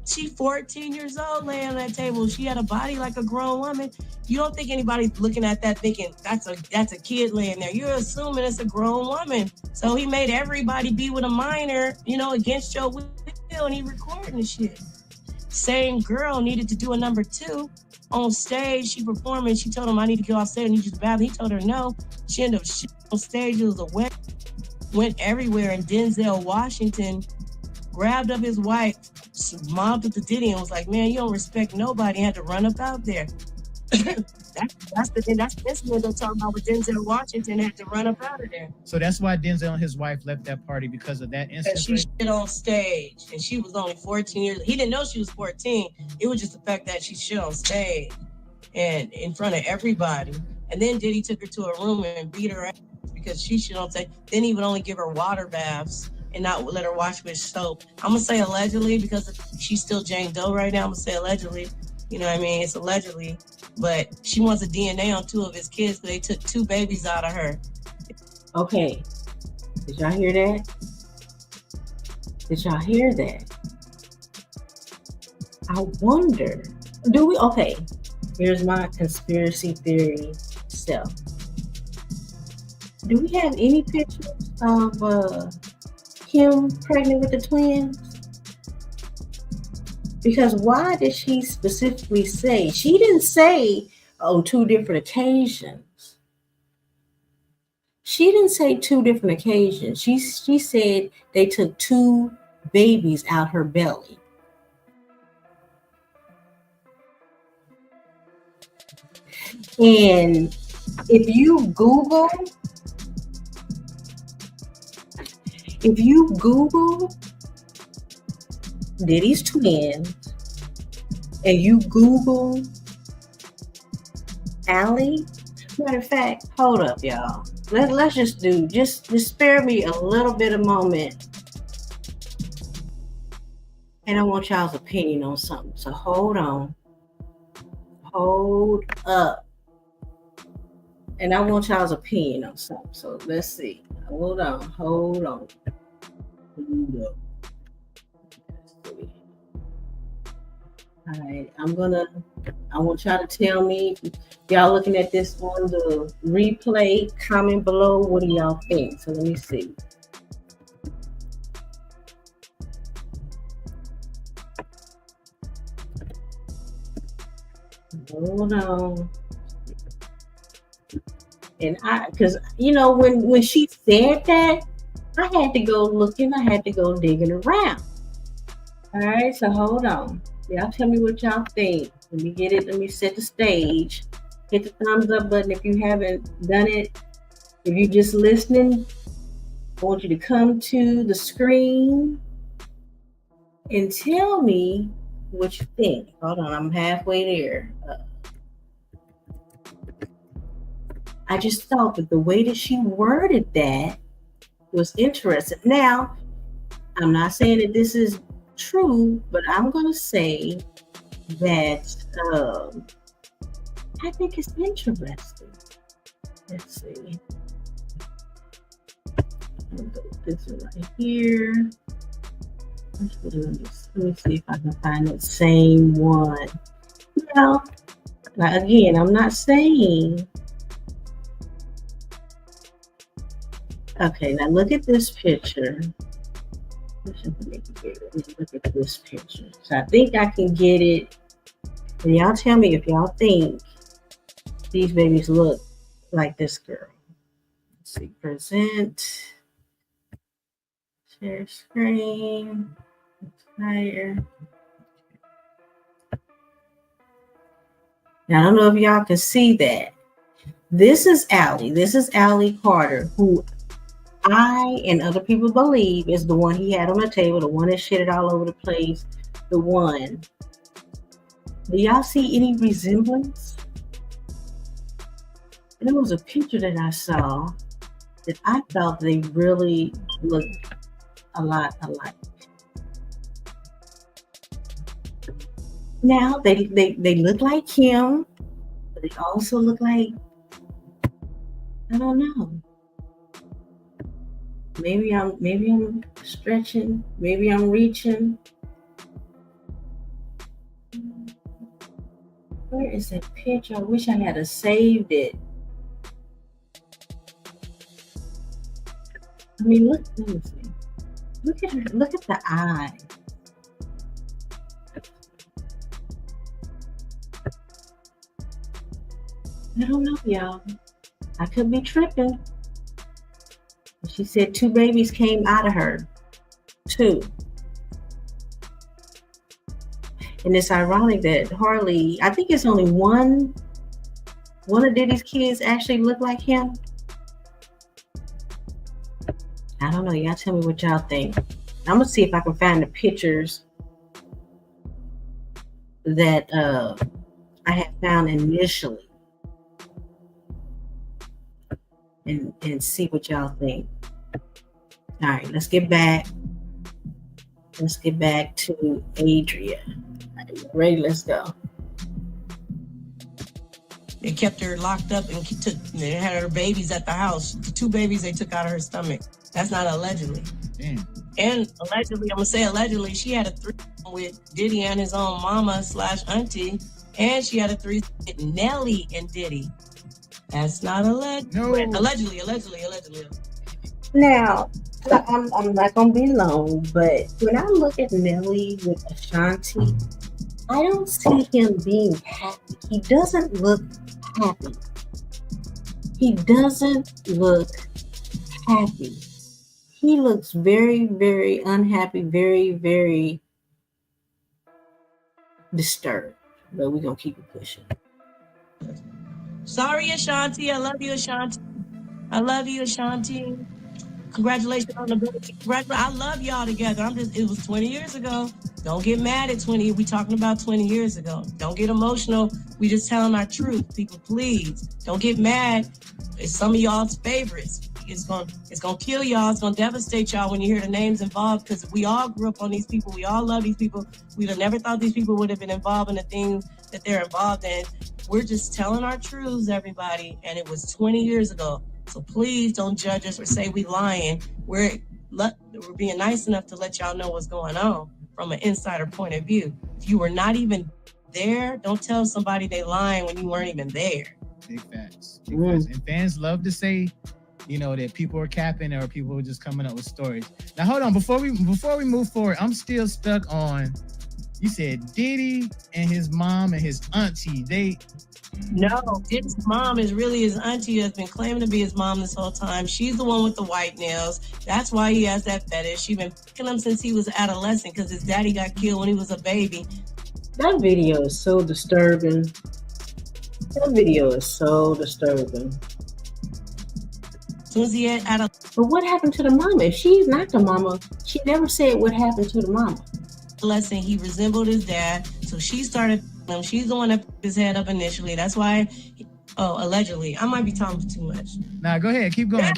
She 14 years old laying on that table. She had a body like a grown woman. You don't think anybody's looking at that thinking that's a kid laying there. You're assuming it's a grown woman. So he made everybody be with a minor, against your will, and he recording the shit. Same girl needed to do a number 2 on stage. She performing. She told him, I need to go off stage. I need you to battle. He told her no. She ended up on stage. It was a went everywhere. And Denzel Washington grabbed up his wife, mobbed up to Diddy, and was like, man, you don't respect nobody. Had to run up out there. That's the incident they're talking about with Denzel Washington had to run up out of there. So that's why Denzel and his wife left that party, because of that incident. She shit on stage, and she was only 14 years. He didn't know she was 14. It was just the fact that she shit on stage and in front of everybody. And then Diddy took her to a room and beat her ass because she shit on stage. Then he would only give her water baths and not let her wash with soap. I'm gonna say allegedly because she's still Jane Doe right now. I'm gonna say allegedly. You know what I mean? It's allegedly. But she wants a DNA on 2 of his kids, but they took 2 babies out of her. Okay. Did y'all hear that? Did y'all hear that? I wonder, okay, here's my conspiracy theory self. Do we have any pictures of Kim pregnant with the twins? Because why did she specifically say? She didn't say on 2 different occasions. She didn't say 2 different occasions. She said they took 2 babies out her belly. And if you Google Diddy's twins, and you Google Allie. Matter of fact, hold up, y'all. Let's just spare me a little bit of moment. And I want y'all's opinion on something. So hold on. Hold up. And I want y'all's opinion on something. So let's see. Hold on. Hold up. All right, I want y'all to tell me, if y'all looking at this on the replay, comment below, what do y'all think? So let me see. Hold on. And because, when she said that, I had to go looking, I had to go digging around. All right, so hold on. Y'all tell me what y'all think. Let me get it. Let me set the stage. Hit the thumbs up button if you haven't done it. If you're just listening, I want you to come to the screen and tell me what you think. Hold on, I'm halfway there. I just thought that the way that she worded that was interesting. Now, I'm not saying that this is true, but I'm going to say that I think it's interesting. Let's see. I'll go with this one right here. Let me see if I can find that same one. Now, again, I'm not saying. Okay, now look at this picture. Look at this picture. So I think I can get it. And y'all tell me if y'all think these babies look like this girl. Let's see. Present. Share screen. Higher. Now I don't know if y'all can see that. This is Allie. This is Allie Carter, who I and other people believe is the one he had on the table, the one that shitted all over the place, the one. Do y'all see any resemblance? There was a picture that I saw that I thought they really looked a lot alike. Now they look like him, but they also look like, I don't know. Maybe I'm stretching. Maybe I'm reaching. Where is that picture? I wish I had a saved it. I mean, look. Let me see. Look at her. Look at the eye. I don't know, y'all. I could be tripping. She said 2 babies came out of her. 2. And it's ironic that hardly, I think it's only one of Diddy's kids actually look like him. I don't know. Y'all tell me what y'all think. I'm going to see if I can find the pictures that I had found initially and see what y'all think. All right, let's get back. Let's get back to Adria. Ready? Let's go. They kept her locked up and they had her babies at the house. The 2 babies they took out of her stomach. That's not allegedly. Damn. And allegedly, I'm gonna say allegedly, she had a threesome with Diddy and his own mama / auntie, and she had a threesome with Nelly and Diddy. That's not alleged. No. Allegedly. Now, I'm not gonna be long, but when I look at Nelly with Ashanti, I don't see him being happy. He doesn't look happy. He doesn't look happy. He looks very, very unhappy, very, very disturbed. But we're gonna keep it pushing. Sorry, Ashanti. I love you, Ashanti. Congratulations on the baby. I love y'all together. It was 20 years ago. Don't get mad at 20. We talking about 20 years ago. Don't get emotional. We just telling our truth. People, please. Don't get mad. It's some of y'all's favorites. It's gonna kill y'all. It's gonna devastate y'all when you hear the names involved, because we all grew up on these people. We all love these people. We'd have never thought these people would have been involved in the things that they're involved in. We're just telling our truths, everybody. And it was 20 years ago. So please don't judge us or say we lying. We're being nice enough to let y'all know what's going on from an insider point of view. If you were not even there, don't tell somebody they lying when you weren't even there. Big facts. And fans love to say, that people are capping or people are just coming up with stories. Now hold on, before we move forward, I'm still stuck on. You said Diddy and his mom and his auntie. No, Diddy's mom is really his auntie that's been claiming to be his mom this whole time. She's the one with the white nails. That's why he has that fetish. She's been picking him since he was adolescent because his daddy got killed when he was a baby. That video is so disturbing. As soon as he had But what happened to the mama? If she's not the mama, she never said what happened to the mama. adolescent, he resembled his dad. So she started him. She's the one that put his head up initially. That's why, allegedly. I might be talking too much. Nah, go ahead. Keep going.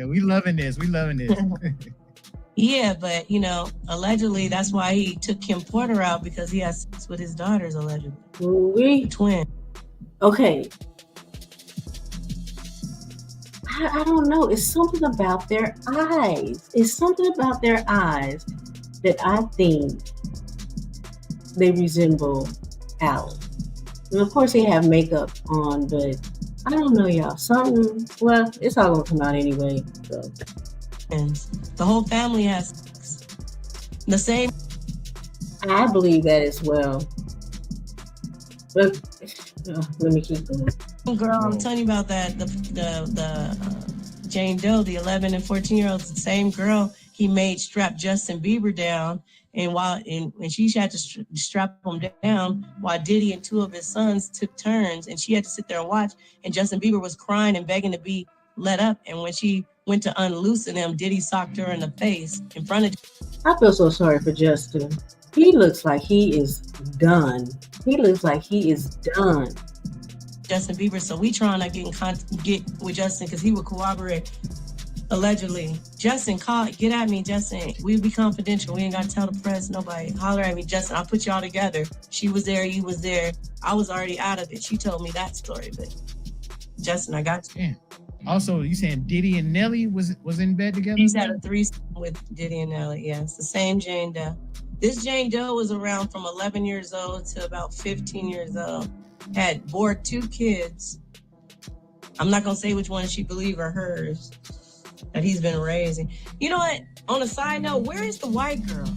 We loving this. Yeah, but, allegedly, that's why he took Kim Porter out, because he has sex with his daughters, allegedly. Ooh-wee. Twin. Okay. I don't know. It's something about their eyes. That I think they resemble Alan. And of course, they have makeup on, but I don't know, y'all. Well, it's all gonna come out anyway. So. And the whole family has sex. The same. I believe that as well. But let me keep going. Girl, I'm telling you about that. The Jane Doe, the 11 and 14-year-olds, the same girl he made strap Justin Bieber down, and she had to strap him down while Diddy and two of his sons took turns, and she had to sit there and watch. And Justin Bieber was crying and begging to be let up. And when she went to unloosen him, Diddy socked her in the face in front of. I feel so sorry for Justin. He looks like he is done. Justin Bieber, so we trying to get with Justin because he would cooperate. Allegedly. Justin, get at me, Justin. We be confidential. We ain't got to tell the press, nobody. Holler at me, Justin. I'll put y'all together. She was there, you was there. I was already out of it. She told me that story, but Justin, I got you. Yeah. Also, you saying Diddy and Nelly was in bed together? He's had a threesome with Diddy and Nelly, yes. The same Jane Doe. This Jane Doe was around from 11 years old to about 15 years old. Had bore 2 kids. I'm not going to say which one she believe are hers that he's been raising. You know what? On a side note, where is the white girl?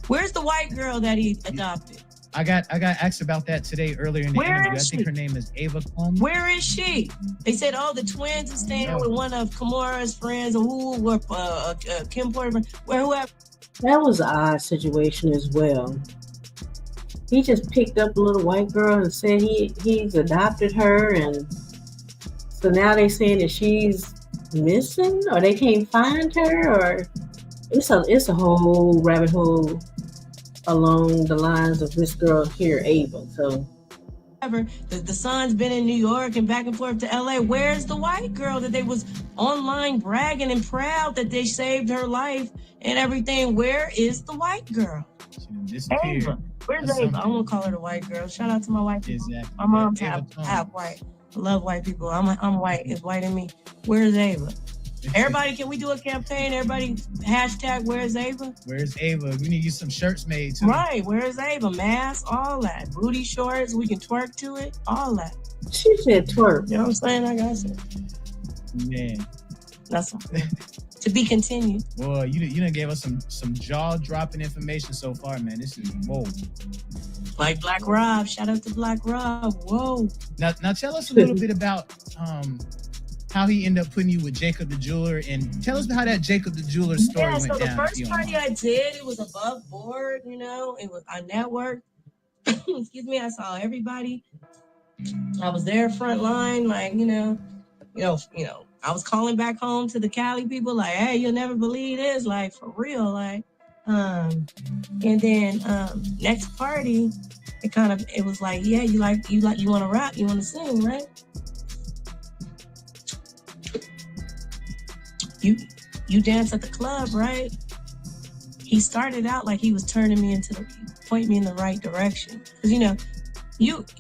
Where's the white girl that he adopted? I got asked about that today earlier in the interview. I think her name is Ava Combs. Where is she? They said, oh, the twins are staying with one of Kimura's friends, or Kim Porter, whoever. That was an odd situation as well. He just picked up a little white girl and said he's adopted her, and so now they saying that she's missing, or they can't find her, or it's a whole rabbit hole along the lines of this girl here, Ava. So the son's been in New York and back and forth to LA. Where's the white girl that they was online bragging and proud that they saved her life and everything? Where is the white girl? Ava. Where's Ava? I won't call her the white girl. Shout out to my white people. Exactly. My mom's half white. I love white people. I'm white. It's white in me. Where's Ava? Everybody, can we do a campaign? Everybody, hashtag where's Ava? Where's Ava? We need you some shirts made too. Right, where's Ava? Mask, all that. Booty shorts, we can twerk to it, all that. She said twerk. You know what I'm saying? I got it. Man. That's to be continued. Well, you done gave us some jaw-dropping information so far, man. This is whoa. Like Black Rob. Shout out to Black Rob. Whoa. Now tell us a little bit about how he ended up putting you with Jacob the Jeweler, and tell us how that Jacob the Jeweler story went down. Yeah, so the first party I did, it was above board, it was on network. Excuse me, I saw everybody. I was there front line, like, I was calling back home to the Cali people, like, hey, you'll never believe this, like, for real, like, and then next party, it was like, yeah, you want to rap, you want to sing, right? You dance at the club, right? He started out like he was pointing me in the right direction. Because,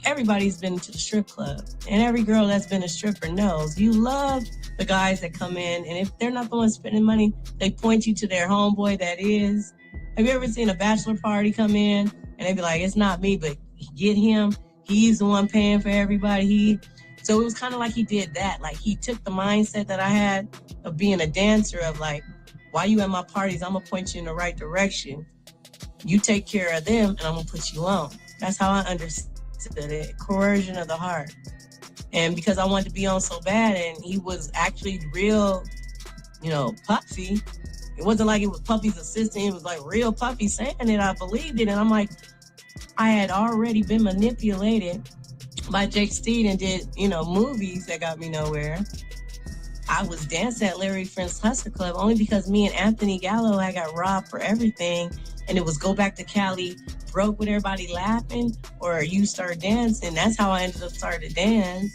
everybody's been to the strip club, and every girl that's been a stripper knows you love the guys that come in, and if they're not the ones spending money, they point you to their homeboy that is. Have you ever seen a bachelor party come in, and they be like, it's not me, but get him. He's the one paying for everybody. So it was kind of like he did that. Like, he took the mindset that I had of being a dancer of like, while you at my parties, I'm going to point you in the right direction. You take care of them, and I'm going to put you on. That's how I understood it. Coercion of the heart. And because I wanted to be on so bad, and he was actually real, Puffy. It wasn't like it was Puffy's assistant. It was like real Puffy saying it. I believed it. And I'm like, I had already been manipulated by Jake Steed and did, movies that got me nowhere. I was dancing at Larry Friend's Hustler Club only because me and Anthony Gallo had got robbed for everything. And it was go back to Cali, broke with everybody laughing, or you start dancing. That's how I ended up starting to dance.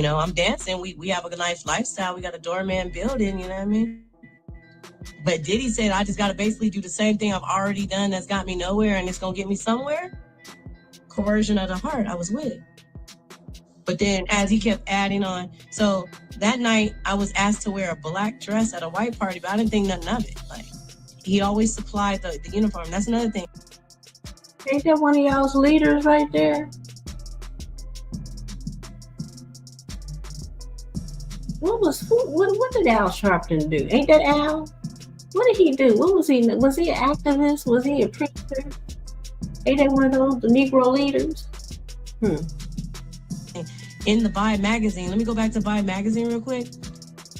I'm dancing. We have a nice lifestyle. We got a doorman building, you know what I mean? But Diddy said, I just got to basically do the same thing I've already done that's got me nowhere, and it's going to get me somewhere. Coercion of the heart, I was with it. But then as he kept adding on, so that night I was asked to wear a black dress at a white party, but I didn't think nothing of it. Like, he always supplied the uniform. That's another thing. Ain't that one of y'all's leaders right there? What did Al Sharpton do? Ain't that Al? What did he do? What was he? Was he an activist? Was he a preacher? Ain't that one of those the Negro leaders? In the Vibe magazine, let me go back to Vibe magazine real quick.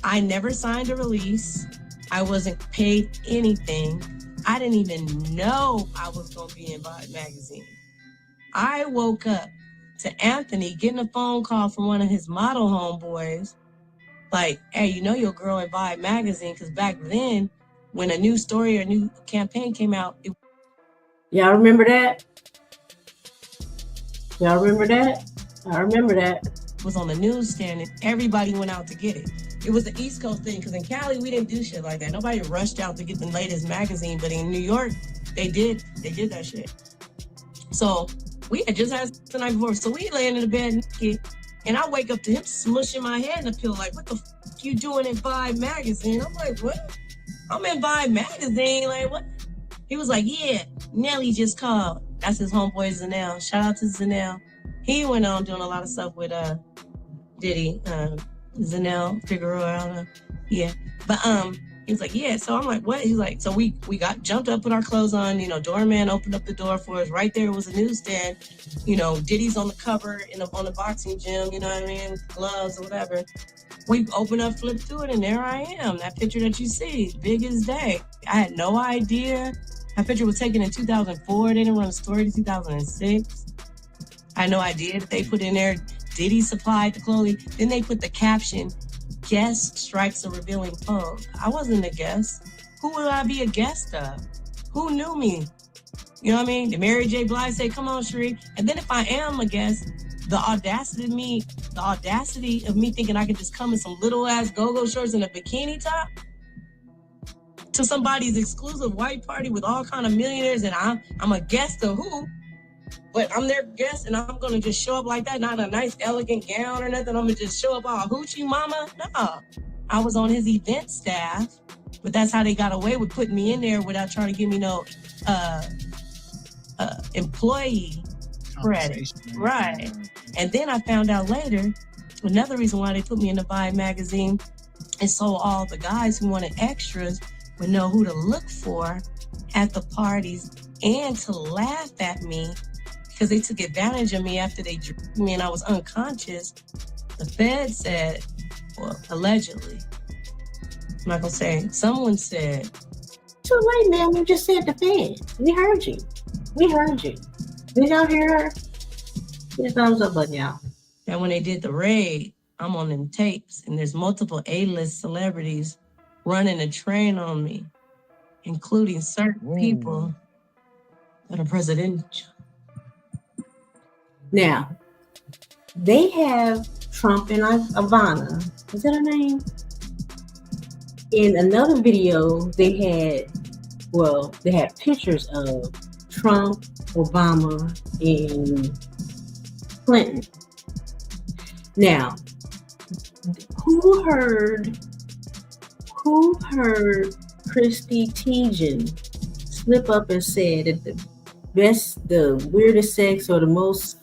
I never signed a release. I wasn't paid anything. I didn't even know I was going to be in Vibe magazine. I woke up to Anthony getting a phone call from one of his model homeboys. Like, hey, your girl in Vibe magazine? Because back then, when a new story or a new campaign came out. Y'all remember that? I remember that. It was on the newsstand, and everybody went out to get it. it was the East Coast thing, because in Cali, we didn't do shit like that. Nobody rushed out to get the latest magazine, but in New York, they did that shit. So we had just had the night before, so we laying in the bed naked, and I wake up to him smushing my head in the pillow, like, what the fuck you doing in Vibe magazine? I'm like, what? I'm in Vibe magazine, like, what? He was like, yeah, Nelly just called. That's his homeboy Zanel. Shout out to Zanel. He went on doing a lot of stuff with Diddy, Zanel, Figueroa, I don't know. Yeah. But he was like, yeah. So I'm like, what? He's like, so we got jumped up, put our clothes on, doorman opened up the door for us. Right there was a newsstand. Diddy's on the cover on the boxing gym, you know what I mean? Gloves or whatever. We opened up, flipped through it, and there I am. That picture that you see, big as day. I had no idea. That picture was taken in 2004. They didn't run a story to 2006. I had no idea that they put in there, Diddy supplied the clothing. Then they put the caption, guest strikes a revealing pose. I wasn't a guest. Who would I be a guest of? Who knew me? You know what I mean? Did Mary J. Blige say, come on, Sheree? And then if I am a guest, the audacity of me thinking I could just come in some little ass go-go shorts and a bikini top to somebody's exclusive white party with all kind of millionaires, and I'm a guest of who? But I'm their guest, and I'm gonna just show up like that, not a nice elegant gown or nothing. I'm gonna just show up all hoochie mama. No, I was on his event staff, but that's how they got away with putting me in there without trying to give me no employee credit. Right. And then I found out later, another reason why they put me in the Vibe magazine is so all the guys who wanted extras would know who to look for at the parties and to laugh at me because they took advantage of me after they drugged me and I was unconscious. The Fed said, well, allegedly, I'm not gonna say, someone said. Too late, man. You just said the Fed. We heard you. Did y'all hear her? Get a thumbs up button, y'all. And when they did the raid, I'm on them tapes, and there's multiple A-list celebrities running a train on me, including certain people that are presidential. Now, they have Trump and Ivana. Is that her name? In another video, they had pictures of Trump, Obama, and Clinton. Now, who heard Christy Teigen slip up and said that the weirdest sex or the most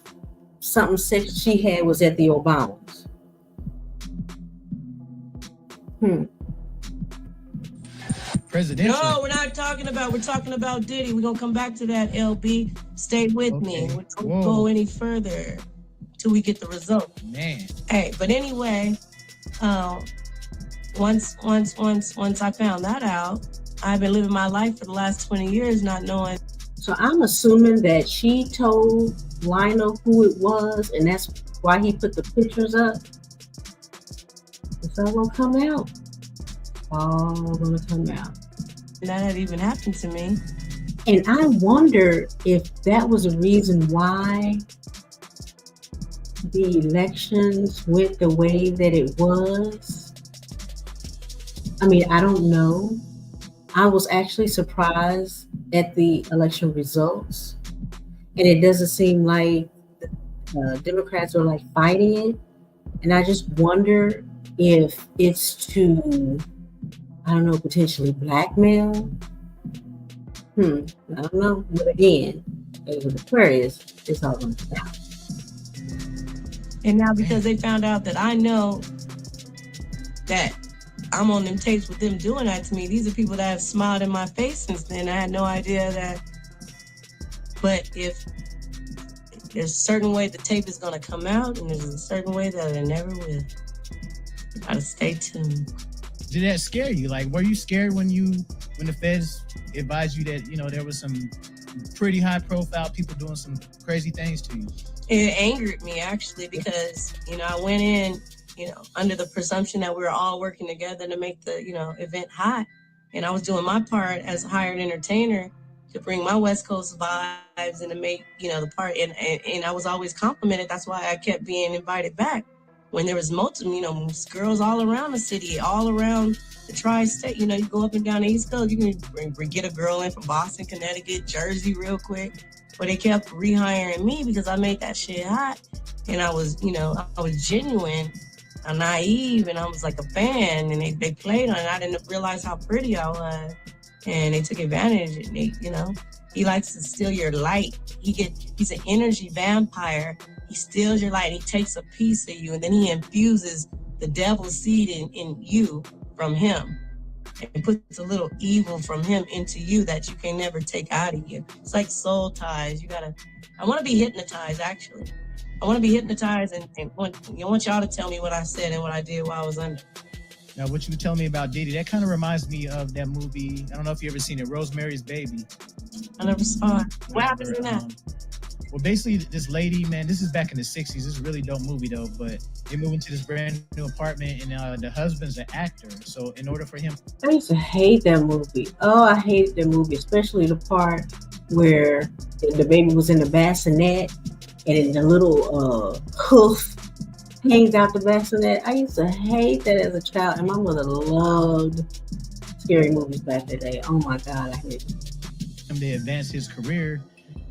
something sex she had was at the Obamas? Presidential. No, we're talking about Diddy. We're gonna come back to that, LB. Stay with me. We don't go any further till we get the result. Man. Hey, but anyway, once I found that out, I've been living my life for the last 20 years not knowing. So I'm assuming that she told Lionel who it was, and that's why he put the pictures up. It's all gonna come out. All gonna come out. That had even happened to me. And I wonder if that was a reason why the elections went the way that it was. I mean, I don't know. I was actually surprised at the election results. And it doesn't seem like Democrats are like fighting it. And I just wonder if it's to, I don't know, potentially blackmail. I don't know. But again, with Aquarius, it's all going to come out. And now because they found out that I know that I'm on them tapes with them doing that to me, these are people that have smiled in my face since then. I had no idea that. But if there's a certain way the tape is going to come out, and there's a certain way that it never will. You gotta stay tuned. Did that scare you? Like, were you scared when the feds advised you that, there was some pretty high profile people doing some crazy things to you? It angered me, actually, because, I went in, under the presumption that we were all working together to make the, event hot. And I was doing my part as a hired entertainer to bring my West Coast vibes and to make, the part. And I was always complimented. That's why I kept being invited back. when there was multiple, you know, girls all around the city, all around the tri-state. You know, you go up and down the East Coast, you can get a girl in from Boston, Connecticut, Jersey real quick. But they kept rehiring me because I made that shit hot. And I was, you know, I was genuine and naive, and I was like a fan, and they played on it. I didn't realize how pretty I was. And they took advantage, and they, you know, he likes to steal your light. He's an energy vampire. He steals your light. He takes a piece of you, and then he infuses the devil's seed in you from him, and puts a little evil from him into you that you can never take out of you. It's like soul ties. I want to be hypnotized, actually. I want to be hypnotized, and want y'all to tell me what I said and what I did while I was under. Now, what you tell me about Diddy, that kind of reminds me of that movie. I don't know if you ever seen it, Rosemary's Baby. I never saw it. What happens in that? Well, basically, this lady, man, this is back in the 60s. This is a really dope movie, though. But they move into this brand new apartment, and the husband's an actor. So in order for him... I used to hate that movie. Oh, I hated that movie, especially the part where the baby was in the bassinet and the little hoof hangs out the bassinet. I used to hate that as a child, and my mother loved scary movies back in the day. Oh, my God, I hated it. To advance his career,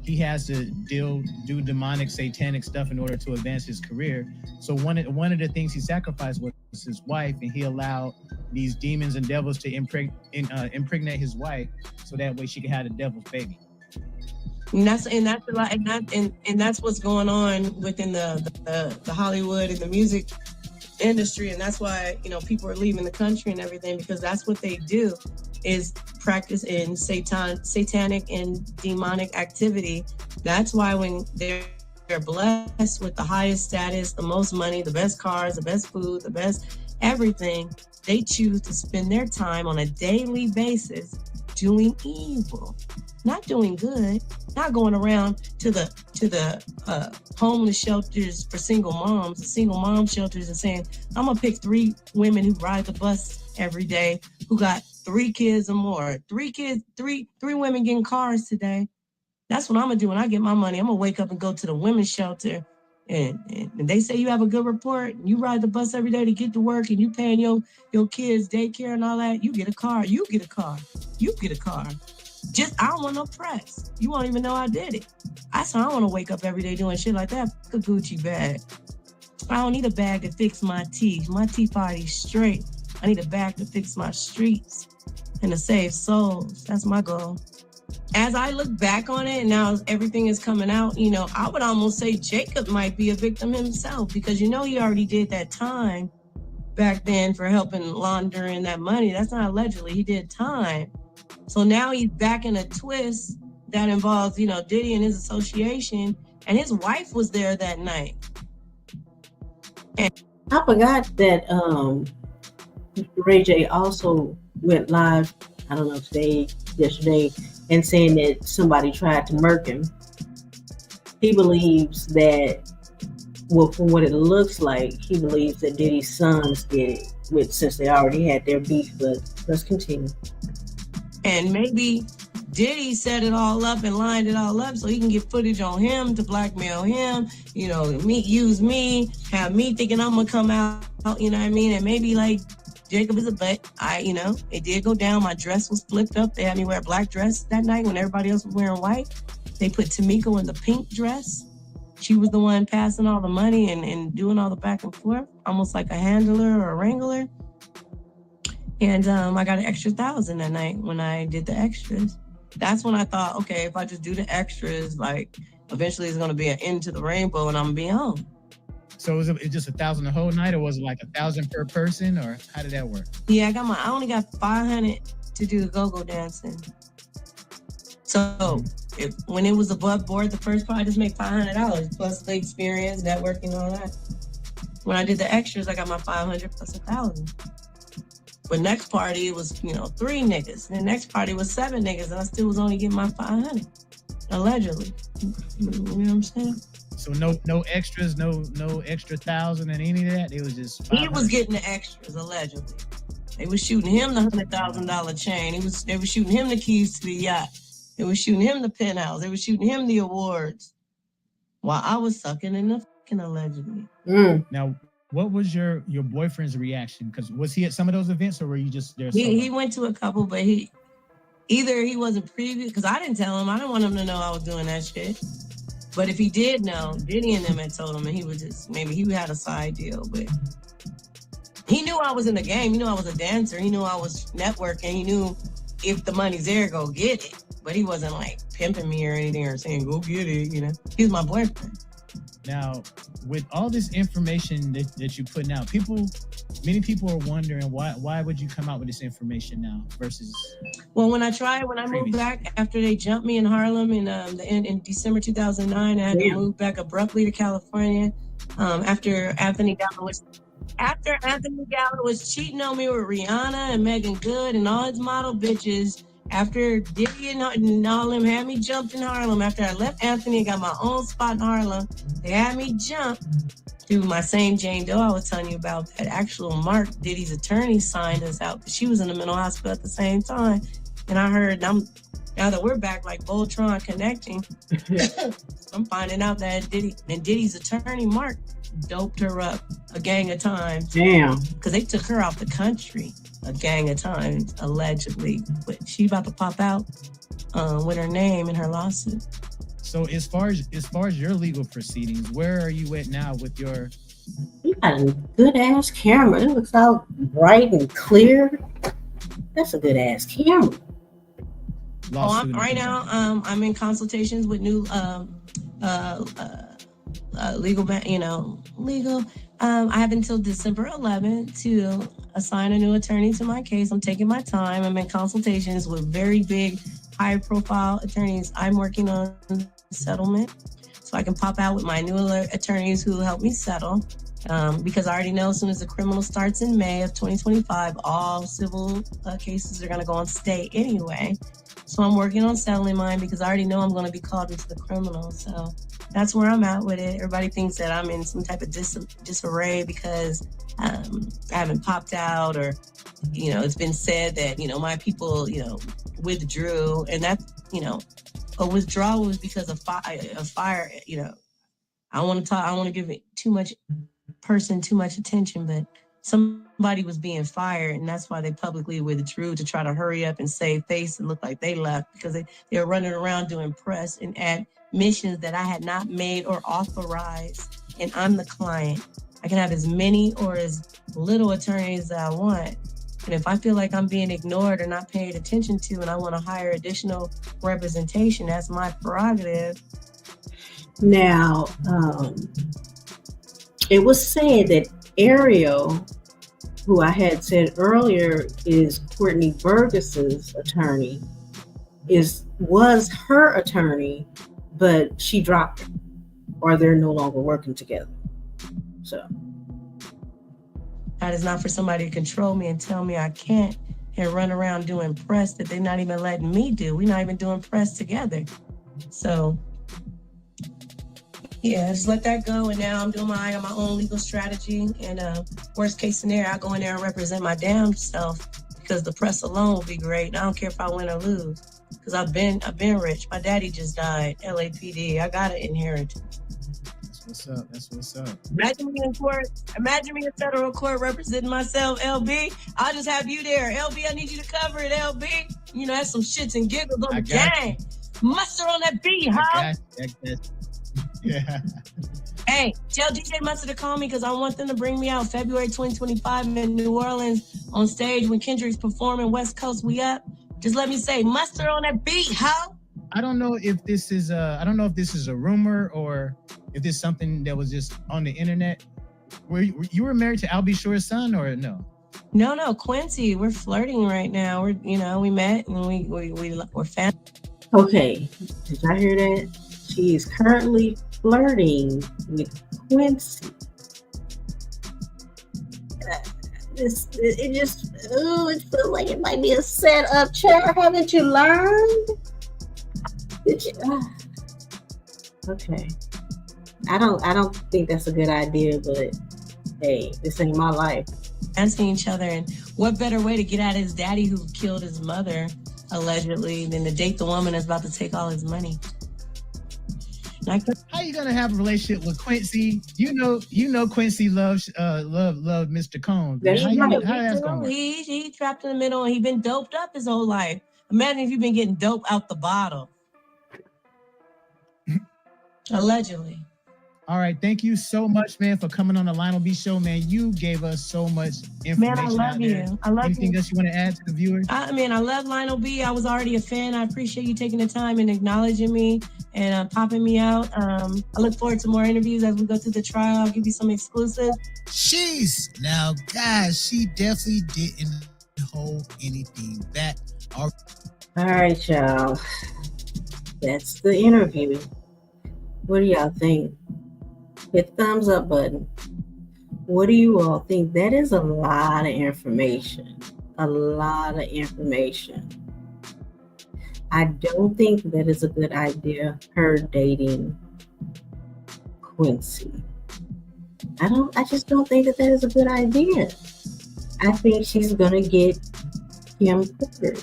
he has to do demonic, satanic stuff in order to advance his career. So one of the things he sacrificed was his wife, and he allowed these demons and devils to impregnate his wife, so that way she could have the devil's baby. And that's what's going on within the Hollywood and the music industry, and that's why, you know, people are leaving the country and everything, because that's what they do, is practice in satanic and demonic activity. That's why when they're blessed with the highest status, the most money, the best cars, the best food, the best everything, they choose to spend their time on a daily basis doing evil, not doing good, not going around to the homeless shelters for single moms, the single mom shelters, and saying, I'm gonna pick 3 women who ride the bus every day, who got 3 kids or more. 3 kids, three women getting cars today. That's what I'm gonna do when I get my money. I'm gonna wake up and go to the women's shelter, and they say you have a good report, and you ride the bus every day to get to work, and you paying your kids daycare and all that. You get a car. You get a car. You get a car. Just, I don't want no press. You won't even know I did it. I don't want to wake up every day doing shit like that. A Gucci bag. I don't need a bag to fix my teeth. My teeth already straight. I need a bag to fix my streets and to save souls. That's my goal. As I look back on it, and now everything is coming out, you know, I would almost say Jacob might be a victim himself, because, you know, he already did that time back then for helping laundering that money. That's not allegedly. He did time. So now he's back in a twist that involves, you know, Diddy and his association, and his wife was there that night. And I forgot that Ray J also went live, I don't know, yesterday, and saying that somebody tried to murk him. He believes that, well, from what it looks like, he believes that Diddy's sons did it, since they already had their beef, but let's continue. And maybe Diddy set it all up and lined it all up so he can get footage on him to blackmail him, you know, use me, have me thinking I'm gonna come out, you know what I mean? And maybe like Jacob is a butt. You know, it did go down. My dress was flipped up. They had me wear a black dress that night when everybody else was wearing white. They put Tamiko in the pink dress. She was the one passing all the money and doing all the back and forth, almost like a handler or a wrangler. And I got an extra $1,000 that night when I did the extras. That's when I thought, okay, if I just do the extras, like eventually it's gonna be an end to the rainbow and I'm gonna be home. So was it just $1,000 the whole night, or was it like $1,000 per person, or how did that work? Yeah, I only got $500 to do the go-go dancing. So when it was above board, the first part, I just made $500 plus the experience, networking, and all that. When I did the extras, I got my $500 plus $1,000. But next party, it was, 3 niggas. And the next party was 7 niggas, and I still was only getting my $500, allegedly. You know what I'm saying? So no extras, no extra $1,000 and any of that. It was just $500. He was getting the extras, allegedly. They was shooting him the $100,000 chain. They were shooting him the keys to the yacht. They were shooting him the penthouse. They were shooting him the awards, while I was sucking in the fucking allegedly. Now, What was your boyfriend's reaction? Because was he at some of those events, or were you just there? He went to a couple, but he wasn't privy, because I didn't tell him. I didn't want him to know I was doing that shit. But if he did know, Diddy and them had told him, and he would just, maybe he had a side deal. But he knew I was in the game. He knew I was a dancer. He knew I was networking. He knew if the money's there, go get it. But he wasn't like pimping me or anything or saying, go get it, you know. He was my boyfriend. Now, with all this information that you're putting out, many people are wondering why would you come out with this information now versus... Well, when I moved back after they jumped me in Harlem in December 2009, I had to move back abruptly to California after Anthony Gallo was cheating on me with Rihanna and Megan Good and all his model bitches. After Diddy and all them had me jumped in Harlem, after I left Anthony and got my own spot in Harlem, they had me jump through my same Jane Doe I was telling you about. That actual Mark, Diddy's attorney, signed us out because she was in the mental hospital at the same time. And I heard, now that we're back like Voltron connecting, I'm finding out that Diddy's attorney, Mark, doped her up a gang of times. Damn. Because they took her out the country a gang of times, allegedly. But she about to pop out with her name in her lawsuit. So as far as your legal proceedings, where are you at now with your... You got a good ass camera. It looks all bright and clear. That's a good ass camera. Right now, I'm in consultations with new legal. I have until December 11th to assign a new attorney to my case. I'm taking my time. I'm in consultations with very big, high-profile attorneys. I'm working on settlement, so I can pop out with my new attorneys who help me settle. Because I already know as soon as the criminal starts in May of 2025, all civil cases are going to go on stay anyway. So I'm working on settling mine because I already know I'm going to be called into the criminal. So that's where I'm at with it. Everybody thinks that I'm in some type of disarray because I haven't popped out, or, it's been said that, my people, withdrew, and that, a withdrawal was because of fire, I don't want to give it too much attention, but somebody was being fired, and that's why they publicly withdrew, to try to hurry up and save face and look like they left, because they were running around doing press and admissions that I had not made or authorized, and I'm the client. I can have as many or as little attorneys as I want, and if I feel like I'm being ignored or not paid attention to, and I want to hire additional representation, that's my prerogative. Now, it was said that Ariel, who I had said earlier is Courtney Burgess's attorney, was her attorney, but she dropped him, or they're no longer working together. So that is not for somebody to control me and tell me I can't and run around doing press that they're not even letting me do. We're not even doing press together. So yeah, just let that go. And now I'm doing my own legal strategy. And worst case scenario, I go in there and represent my damn self, because the press alone will be great. I don't care if I win or lose, because I've been rich. My daddy just died, LAPD. I got an inheritance. That's what's up. Imagine me in court. Imagine me in federal court representing myself, LB. I'll just have you there. LB, I need you to cover it, LB. That's some shits and giggles on the gang. Mustard on that beat, huh? Yeah. Hey, tell DJ Mustard to call me, because I want them to bring me out February 2025 in New Orleans on stage when Kendrick's performing West Coast. We up. Just let me say Mustard on that beat, huh? I don't know if this is a rumor or if this is something that was just on the internet. You were married to Albie Shore's son, or no? No, Quincy. We're flirting right now. We met and we're family. Okay, did y'all hear that? She is currently flirting with Quincy. It feels like it might be a setup, Chair. Haven't you learned? Okay. I don't think that's a good idea, but hey, this ain't my life. Dancing each other, and what better way to get at his daddy who killed his mother, allegedly, than to date the woman that's about to take all his money? How how you gonna have a relationship with Quincy? You know Quincy loves Mr. Combs. There you go. How that's gonna work? He trapped in the middle and he been doped up his whole life. Imagine if you've been getting dope out the bottle. Allegedly. All right, thank you so much, man, for coming on the Lionel B Show, man. You gave us so much information. Man, I love out you. there. I love Anything you. else you want to add to the viewers? I mean, I love Lionel B. I was already a fan. I appreciate you taking the time and acknowledging me and popping me out. I look forward to more interviews as we go through the trial. I'll give you some exclusive. Jeez. Now, guys, she definitely didn't hold anything back. All right, y'all. That's the interview. What do y'all think? Hit the thumbs up button. What do you all think? That is a lot of information. A lot of information. I don't think that is a good idea, her dating Quincy. I just don't think that is a good idea. I think she's gonna get him quicker.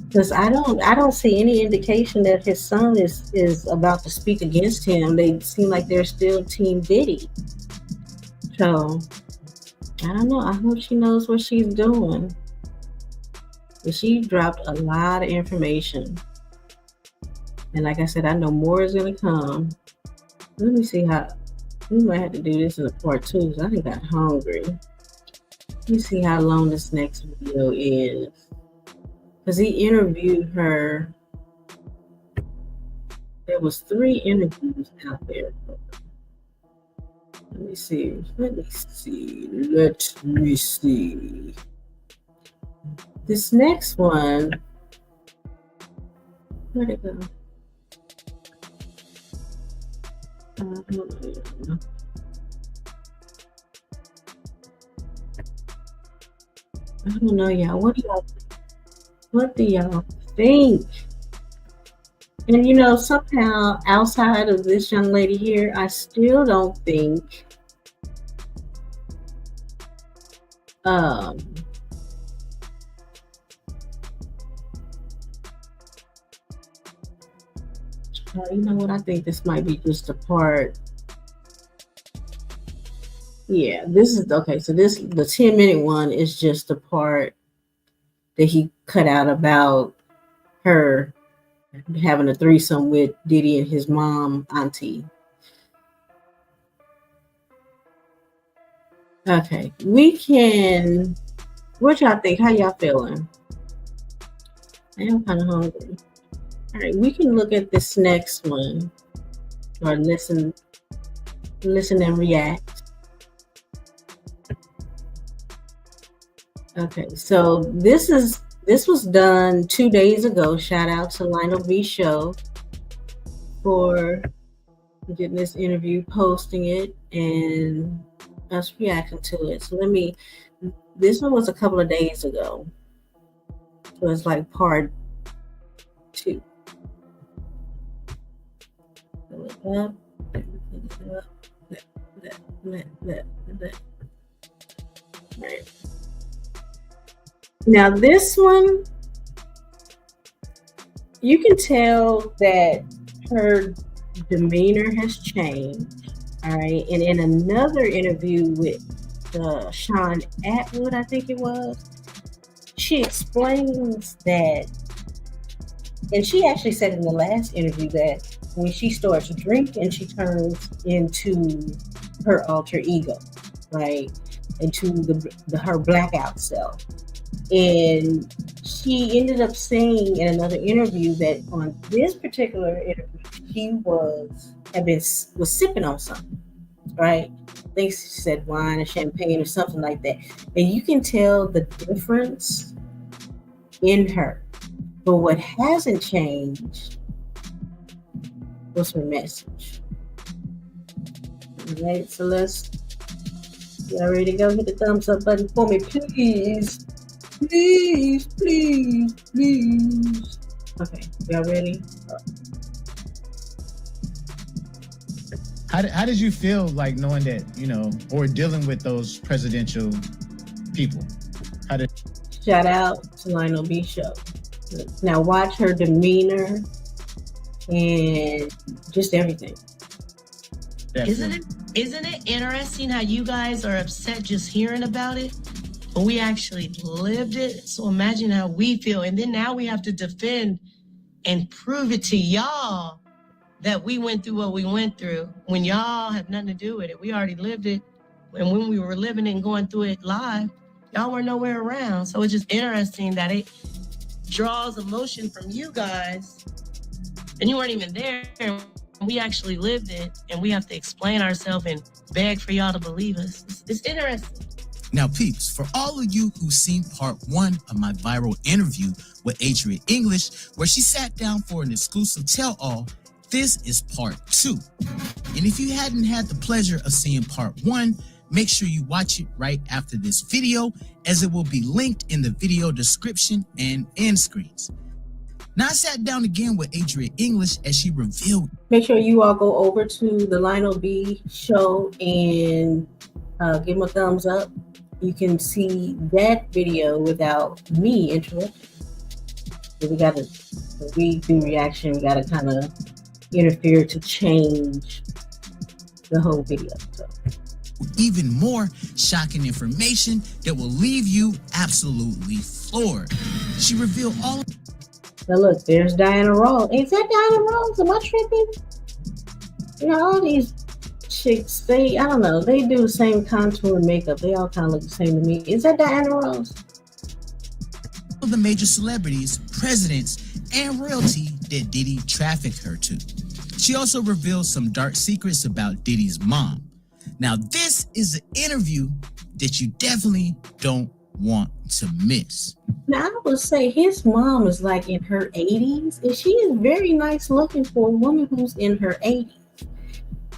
Because I don't see any indication that his son is about to speak against him. They seem like they're still Team Diddy. So I don't know. I hope she knows what she's doing. But she dropped a lot of information. And like I said, I know more is gonna come. Let me see how we might have to do this in a part 2 because I think I'm hungry. Let me see how long this next video is. Because he interviewed her. There was 3 interviews out there. Let me see. This next one. Where'd it go? I don't know, y'all. What do y'all think? And somehow outside of this young lady here, I still don't think you know what? I think this might be just a part. Yeah, this is okay. So the 10-minute one is just a part that he cut out about her having a threesome with Diddy and his mom, auntie. Okay, what y'all think? How y'all feeling? I am kind of hungry. All right, we can look at this next one or listen and react. Okay, so this was done 2 days ago. Shout out to Lionel B Show for getting this interview, posting it, and us reacting to it. So this one was a couple of days ago. So it's like part 2. Up. Right. Now this one, you can tell that her demeanor has changed. All right, and in another interview with Sean Atwood, I think it was, she explains that, and she actually said in the last interview that when she starts drinking, she turns into her alter ego, right? Into her blackout self. And she ended up saying in another interview that on this particular interview, she was sipping on something, right? I think she said wine or champagne or something like that. And you can tell the difference in her. But what hasn't changed was her message. All right, so y'all ready to go? Hit the thumbs up button for me, please. Please. Okay, y'all ready? How did you feel like knowing that, or dealing with those presidential people? Shout out to Lionel B Show. Now watch her demeanor and just everything. Definitely. Isn't it interesting how you guys are upset just hearing about it, but we actually lived it? So imagine how we feel, and then now we have to defend and prove it to y'all that we went through what we went through when y'all have nothing to do with it. We already lived it, and when we were living it and going through it live, y'all were nowhere around. So it's just interesting that it draws emotion from you guys, and you weren't even there. We actually lived it, and we have to explain ourselves and beg for y'all to believe us. It's interesting. Now, peeps, for all of you who've seen part 1 of my viral interview with Adria English, where she sat down for an exclusive tell-all, this is part 2. And if you hadn't had the pleasure of seeing part 1, make sure you watch it right after this video, as it will be linked in the video description and end screens. Now I sat down again with Adria English as she revealed. Make sure you all go over to the Lionel B show and give him a thumbs up. You can see that video without me interrupting. We do reaction. We gotta kind of interfere to change the whole video. So. Even more shocking information that will leave you absolutely floored. She revealed all. Now look, there's Diana Ross. Is that Diana Ross? Am I tripping? You know, all these chicks, I don't know, they do the same contour and makeup. They all kind of look the same to me. Is that Diana Ross? All the major celebrities, presidents, and royalty that Diddy trafficked her to. She also revealed some dark secrets about Diddy's mom. Now, this is an interview that you definitely don't want to miss. Now, I would say his mom is like in her 80s, and she is very nice looking for a woman who's in her 80s.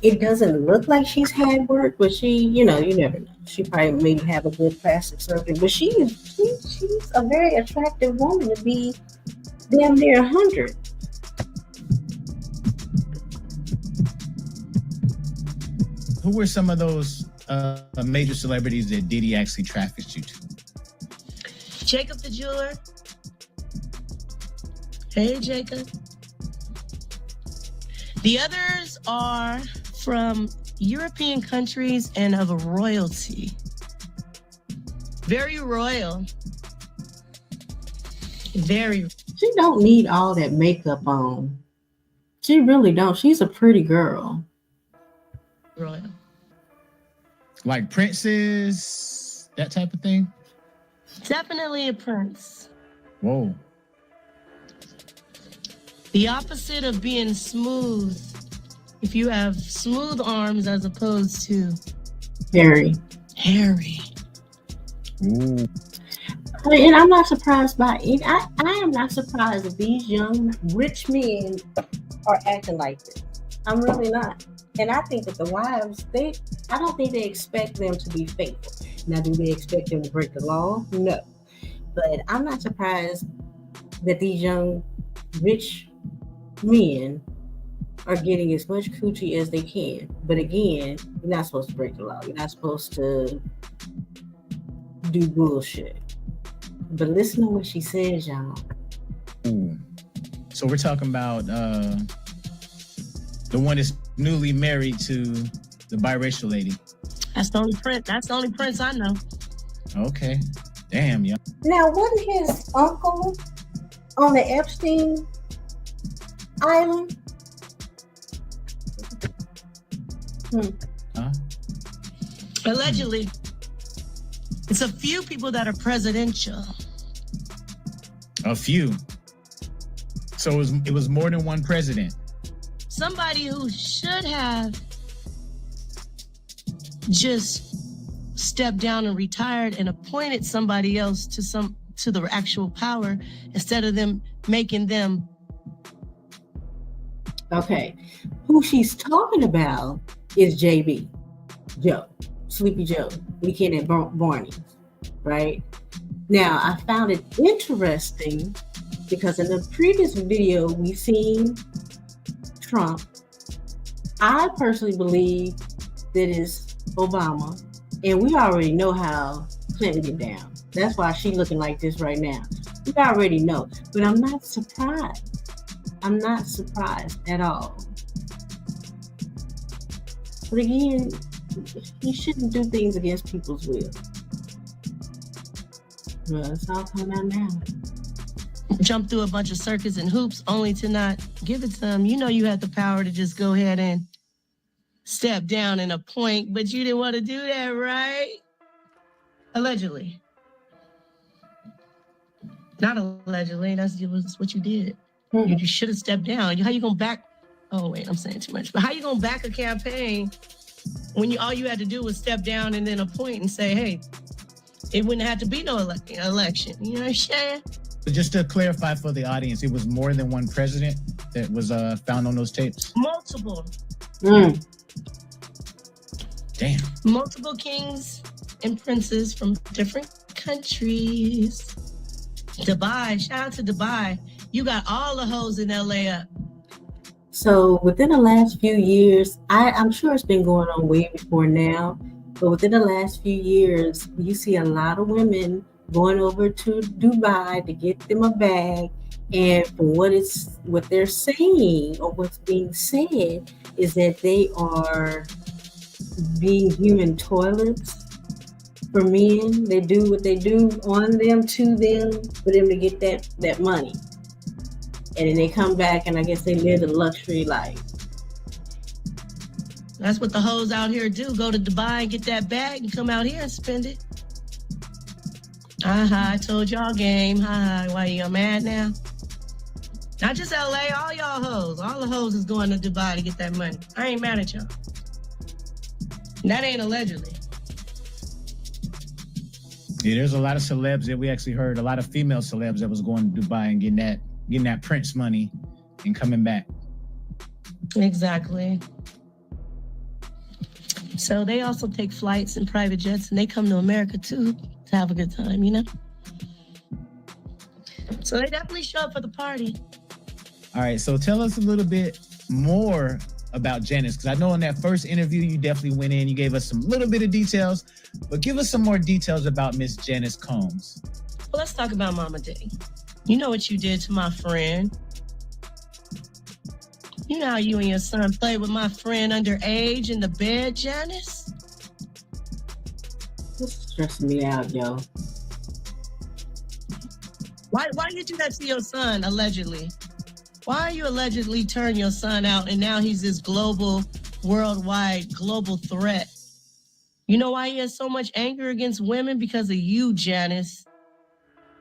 It doesn't look like she's had work, but she, you never know. She probably maybe have a good plastic surgery, but she's a very attractive woman to be damn near 100. Who were some of those major celebrities that Diddy actually trafficked you to? Jacob the jeweler. Hey, Jacob. The others are from European countries and of a royalty. Very royal. Very. She don't need all that makeup on. She really don't. She's a pretty girl. Royal. Like princes, that type of thing? Definitely a prince. Whoa. The opposite of being smooth. If you have smooth arms as opposed to Hairy. Ooh. And I'm not surprised by it. I am not surprised that these young rich men are acting like this. I'm really not. And I think that the wives, I don't think they expect them to be faithful. Now, do they expect them to break the law? No. But I'm not surprised that these young rich men are getting as much coochie as they can. But again, you're not supposed to break the law. You're not supposed to do bullshit. But listen to what she says, y'all. Ooh. So we're talking about the one that's newly married to the biracial lady. That's the only prince. That's the only prince I know. Okay. Damn, yeah. Now, wasn't his uncle on the Epstein Island? Huh? Allegedly. It's a few people that are presidential. A few. So it was more than one president. Somebody who should have just stepped down and retired and appointed somebody else to the actual power instead of them making them. Okay. Who she's talking about is JB, Joe, Sleepy Joe, Weekend at Barney's, right? Now, I found it interesting because in the previous video we've seen Trump. I personally believe that it's Obama, and we already know how Clinton get down. That's why she's looking like this right now. We already know, but I'm not surprised. I'm not surprised at all But again, you shouldn't do things against people's will. Well, it's all coming out now. Jump through a bunch of circuits and hoops only to not give it to them. You know you had the power to just go ahead and step down and appoint, but you didn't want to do that, right? Allegedly. Not allegedly. That's what you did. Mm-hmm. You should have stepped down. How you gonna back? Oh wait, I'm saying too much. But how you gonna back a campaign when all you had to do was step down and then appoint and say, hey, it wouldn't have to be no election. You know what I'm saying? But just to clarify for the audience, it was more than one president that was found on those tapes? Multiple. Damn. Multiple kings and princes from different countries. Dubai, shout out to Dubai. You got all the hoes in LA up. So within the last few years, I'm sure it's been going on way before now, but within the last few years, you see a lot of women going over to Dubai to get them a bag. And from what they're saying or what's being said is that they are being human toilets for men. They do what they do on them, to them, for them to get that money. And then they come back and I guess they live a luxury life. That's what the hoes out here do. Go to Dubai and get that bag and come out here and spend it. I told y'all game. Why y'all mad now? Not just LA, all y'all hoes. All the hoes is going to Dubai to get that money. I ain't mad at y'all. That ain't allegedly. Yeah, there's a lot of celebs that we actually heard, a lot of female celebs that was going to Dubai and getting that Prince money and coming back. Exactly. So they also take flights and private jets and they come to America too to have a good time, you know? So they definitely show up for the party. All right, so tell us a little bit more about Janice, because I know in that first interview you definitely went in, you gave us some little bit of details, but give us some more details about Miss Janice Combs. Well, let's talk about Mama Diddy. You know what you did to my friend. You know how you and your son played with my friend underage in the bed, Janice? This is stressing me out, yo. Why you do that to your son, allegedly? Why you allegedly turn your son out and now he's this global, worldwide, global threat? You know why he has so much anger against women? Because of you, Janice.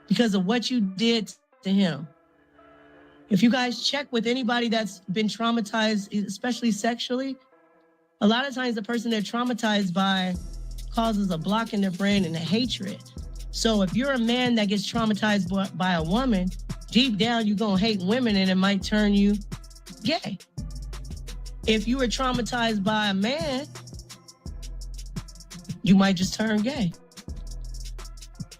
Because of what you did to him. If you guys check with anybody that's been traumatized, especially sexually, a lot of times the person they're traumatized by causes a block in their brain and a hatred. So if you're a man that gets traumatized by a woman, deep down you're going to hate women and it might turn you gay. If you were traumatized by a man, you might just turn gay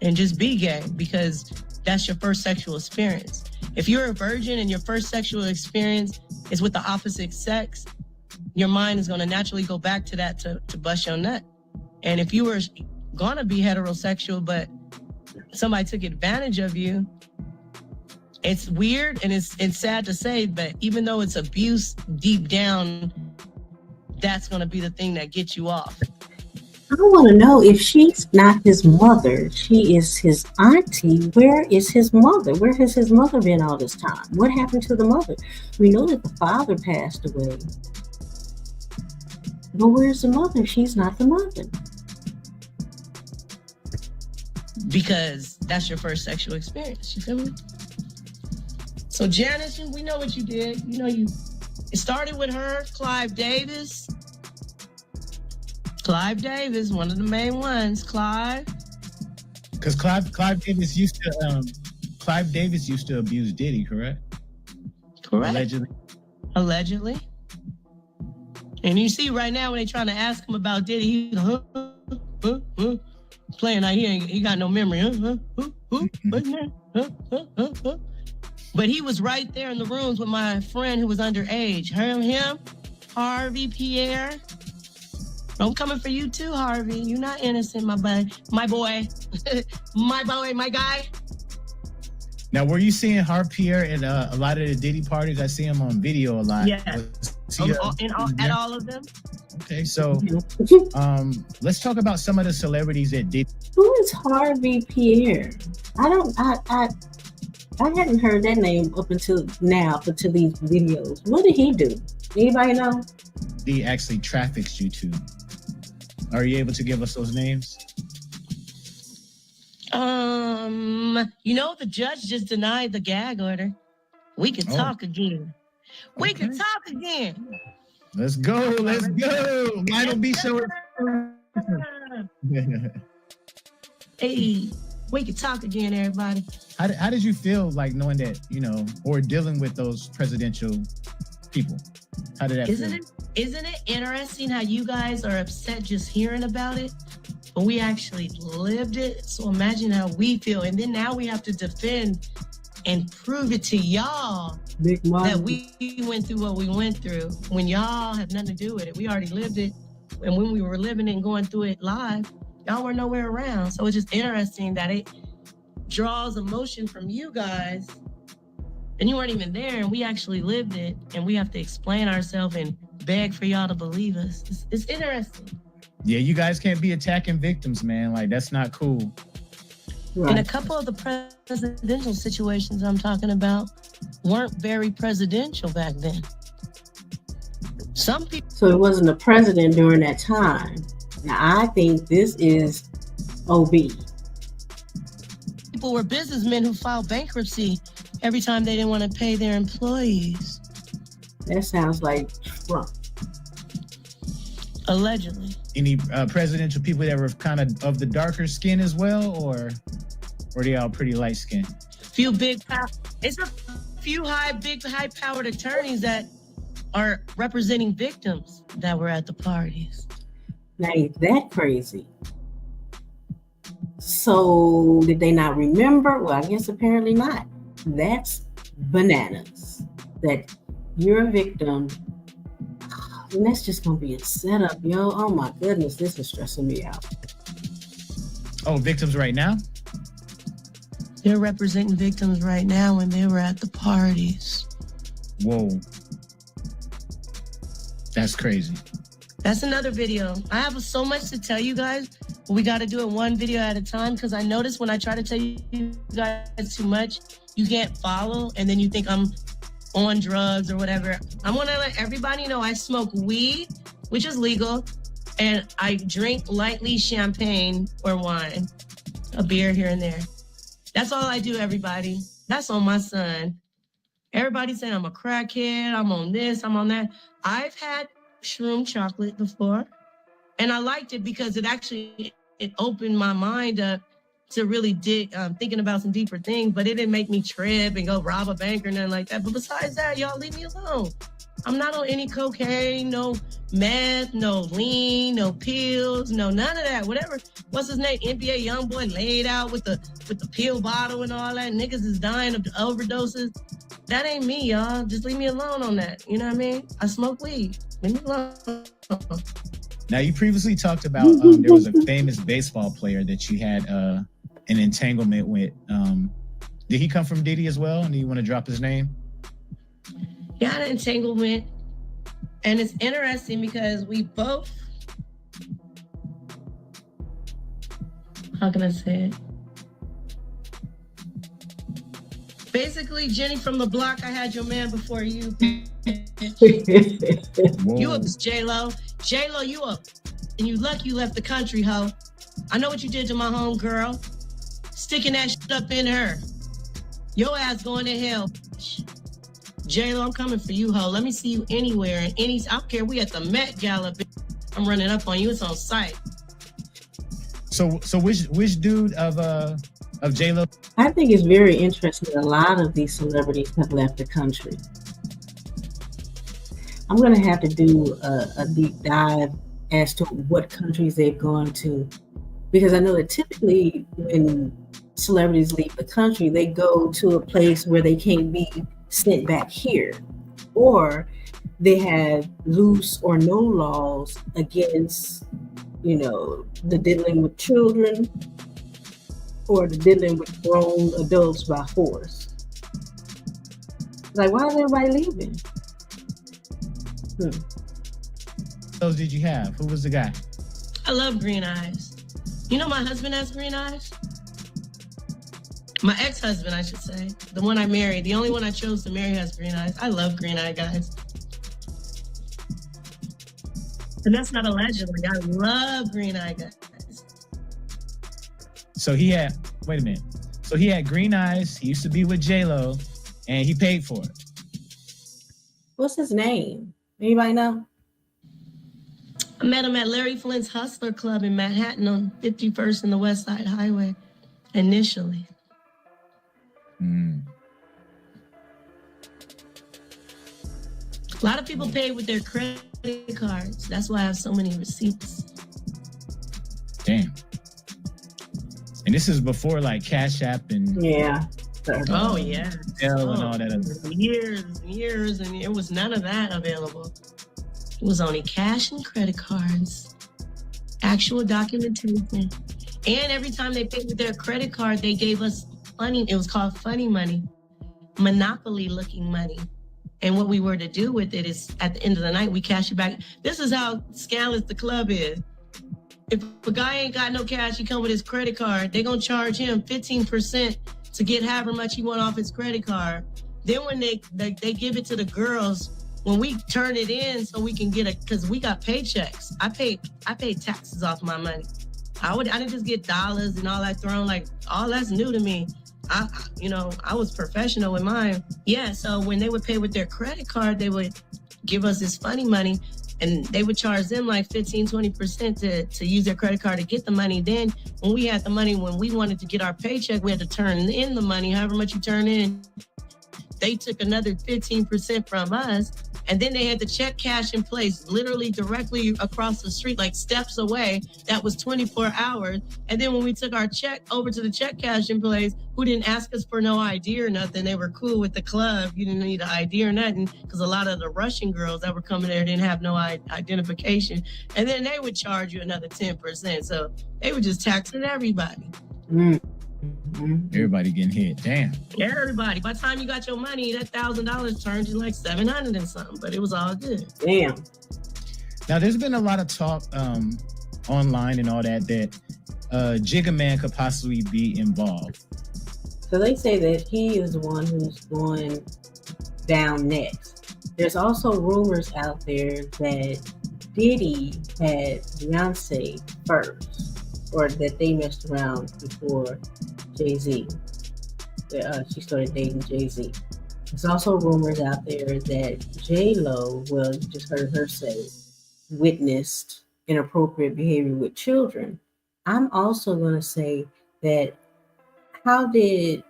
and just be gay because that's your first sexual experience. If you're a virgin and your first sexual experience is with the opposite sex, your mind is going to naturally go back to that to bust your nut. And if you were going to be heterosexual, but somebody took advantage of you, it's weird and it's sad to say, but even though it's abuse deep down, that's going to be the thing that gets you off. I want to know, if she's not his mother, she is his auntie, where is his mother? Where has his mother been all this time? What happened to the mother? We know that the father passed away. But where's the mother? She's not the mother. Because that's your first sexual experience. You feel me? So Janice, we know what you did. You know, it started with her, Clive Davis. Clive Davis, one of the main ones, Clive. Because Clive Davis used to abuse Diddy, correct? Correct. Allegedly. And you see right now when they're trying to ask him about Diddy, he's playing out here. He got no memory. But he was right there in the rooms with my friend who was underage. Him, Harvey, Pierre. I'm coming for you too, Harvey. You're not innocent, my boy, my guy. Now, were you seeing Harvey Pierre at a lot of the Diddy parties? I see him on video a lot. Yeah. At all of them? Okay, so let's talk about some of the celebrities that did. Who is Harvey Pierre? I hadn't heard that name up until now, up until these videos. What did he do? Anybody know? He actually traffics you to. Are you able to give us those names? The judge just denied the gag order. We can talk again. We can talk again. Let's go. Lionel B show. Hey, we can talk again, everybody. How did you feel like knowing that, or dealing with those presidential people? How did that feel? Isn't it interesting how you guys are upset just hearing about it, but we actually lived it? So imagine how we feel. And then now we have to defend and prove it to y'all that we went through what we went through when y'all have nothing to do with it. We already lived it. And when we were living it and going through it live, y'all were nowhere around. So it's just interesting that it draws emotion from you guys and you weren't even there, and we actually lived it, and we have to explain ourselves and beg for y'all to believe us. It's interesting. Yeah, you guys can't be attacking victims, man. Like, that's not cool. Right. And a couple of the presidential situations I'm talking about weren't very presidential back then. Some people. So it wasn't a president during that time. Now, I think this is OB. People were businessmen who filed bankruptcy every time they didn't want to pay their employees. That sounds like Trump. Allegedly. Any presidential people that were kind of the darker skin as well, or were they all pretty light skinned? It's a few high-powered attorneys that are representing victims that were at the parties. Now, ain't that crazy? So, did they not remember? Well, I guess apparently not. That's bananas. That you're a victim, and that's just gonna be a setup, yo. Oh my goodness, this is stressing me out. Oh, victims right now? They're representing victims right now when they were at the parties. Whoa. That's crazy. That's another video. I have so much to tell you guys, but we got to do it one video at a time, because I notice when I try to tell you guys too much, you can't follow, and then you think I'm on drugs or whatever. I want to let everybody know I smoke weed, which is legal, and I drink lightly champagne or wine, a beer here and there. That's all I do, everybody. That's on my son. Everybody's saying I'm a crackhead, I'm on this, I'm on that. I've had shroom chocolate before, and I liked it because it opened my mind up to really dig, thinking about some deeper things, but it didn't make me trip and go rob a bank or nothing like that. But besides that, y'all leave me alone. I'm not on any cocaine, no meth, no lean, no pills, no none of that. Whatever, what's his name? NBA YoungBoy laid out with the pill bottle and all that. Niggas is dying of overdoses. That ain't me, y'all. Just leave me alone on that. You know what I mean? I smoke weed. Leave me alone. Now, you previously talked about there was a famous baseball player that you had an entanglement with. Did he come from Diddy as well? And do you want to drop his name? Yeah, an entanglement. And it's interesting because we both, how can I say it? Basically, Jenny from the block, I had your man before you. You up, J-Lo. J-Lo, you up. And you lucky you left the country, ho. I know what you did to my home girl. Sticking that shit up in her. Your ass going to hell. J-Lo, I'm coming for you, ho. Let me see you anywhere. And I don't care, we at the Met Gala. I'm running up on you. It's on site. So which dude of J-Lo? I think it's very interesting that a lot of these celebrities have left the country. I'm going to have to do a deep dive as to what countries they've gone to, because I know that typically when celebrities leave the country, they go to a place where they can't be sent back here, or they have loose or no laws against, the dealing with children or the dealing with grown adults by force. Like, why is everybody leaving? those did you have? Who was the guy? I love green eyes. You know my husband has green eyes? My ex-husband, I should say. The one I married. The only one I chose to marry has green eyes. I love green eye guys. And that's not allegedly. I love green eye guys. So he had, wait a minute. So he had green eyes. He used to be with J-Lo, and he paid for it. What's his name? Anybody know? I met him at Larry Flint's Hustler Club in Manhattan on 51st and the West Side Highway initially. Mm. A lot of people pay with their credit cards. That's why I have so many receipts. Damn. And this is before like Cash App and Yeah. Oh, yeah. L and all that other. Years and years, and it was none of that available. It was only cash and credit cards, actual documentation. And every time they paid with their credit card, they gave us money. It was called funny money, monopoly-looking money. And what we were to do with it is, at the end of the night, we cash it back. This is how scandalous the club is. If a guy ain't got no cash, he come with his credit card, they gonna charge him 15% to get however much he want off his credit card. Then when they give it to the girls, when we turn it in so we can get because we got paychecks. I paid taxes off my money. I didn't just get dollars and all that thrown, like all that's new to me. I was professional with mine. Yeah, so when they would pay with their credit card, they would give us this funny money and they would charge them like 15-20% to use their credit card to get the money. Then when we had the money, when we wanted to get our paycheck, we had to turn in the money, however much you turn in. They took another 15% from us. And then they had the check cash in place, literally directly across the street, like steps away. That was 24 hours. And then when we took our check over to the check cash in place, who didn't ask us for no ID or nothing. They were cool with the club. You didn't need an ID or nothing because a lot of the Russian girls that were coming there didn't have no identification. And then they would charge you another 10%. So they were just taxing everybody. Everybody getting hit. Damn. Everybody. By the time you got your money, that $1,000 turned to like $700 and something, but it was all good. Damn. Now, there's been a lot of talk online and all that Jigga Man could possibly be involved. So they say that he is the one who's going down next. There's also rumors out there that Diddy had Beyonce first, or that they messed around before Jay-Z. She started dating Jay-Z. There's also rumors out there that J-Lo, well, you just heard her say, witnessed inappropriate behavior with children. I'm also going to say that how did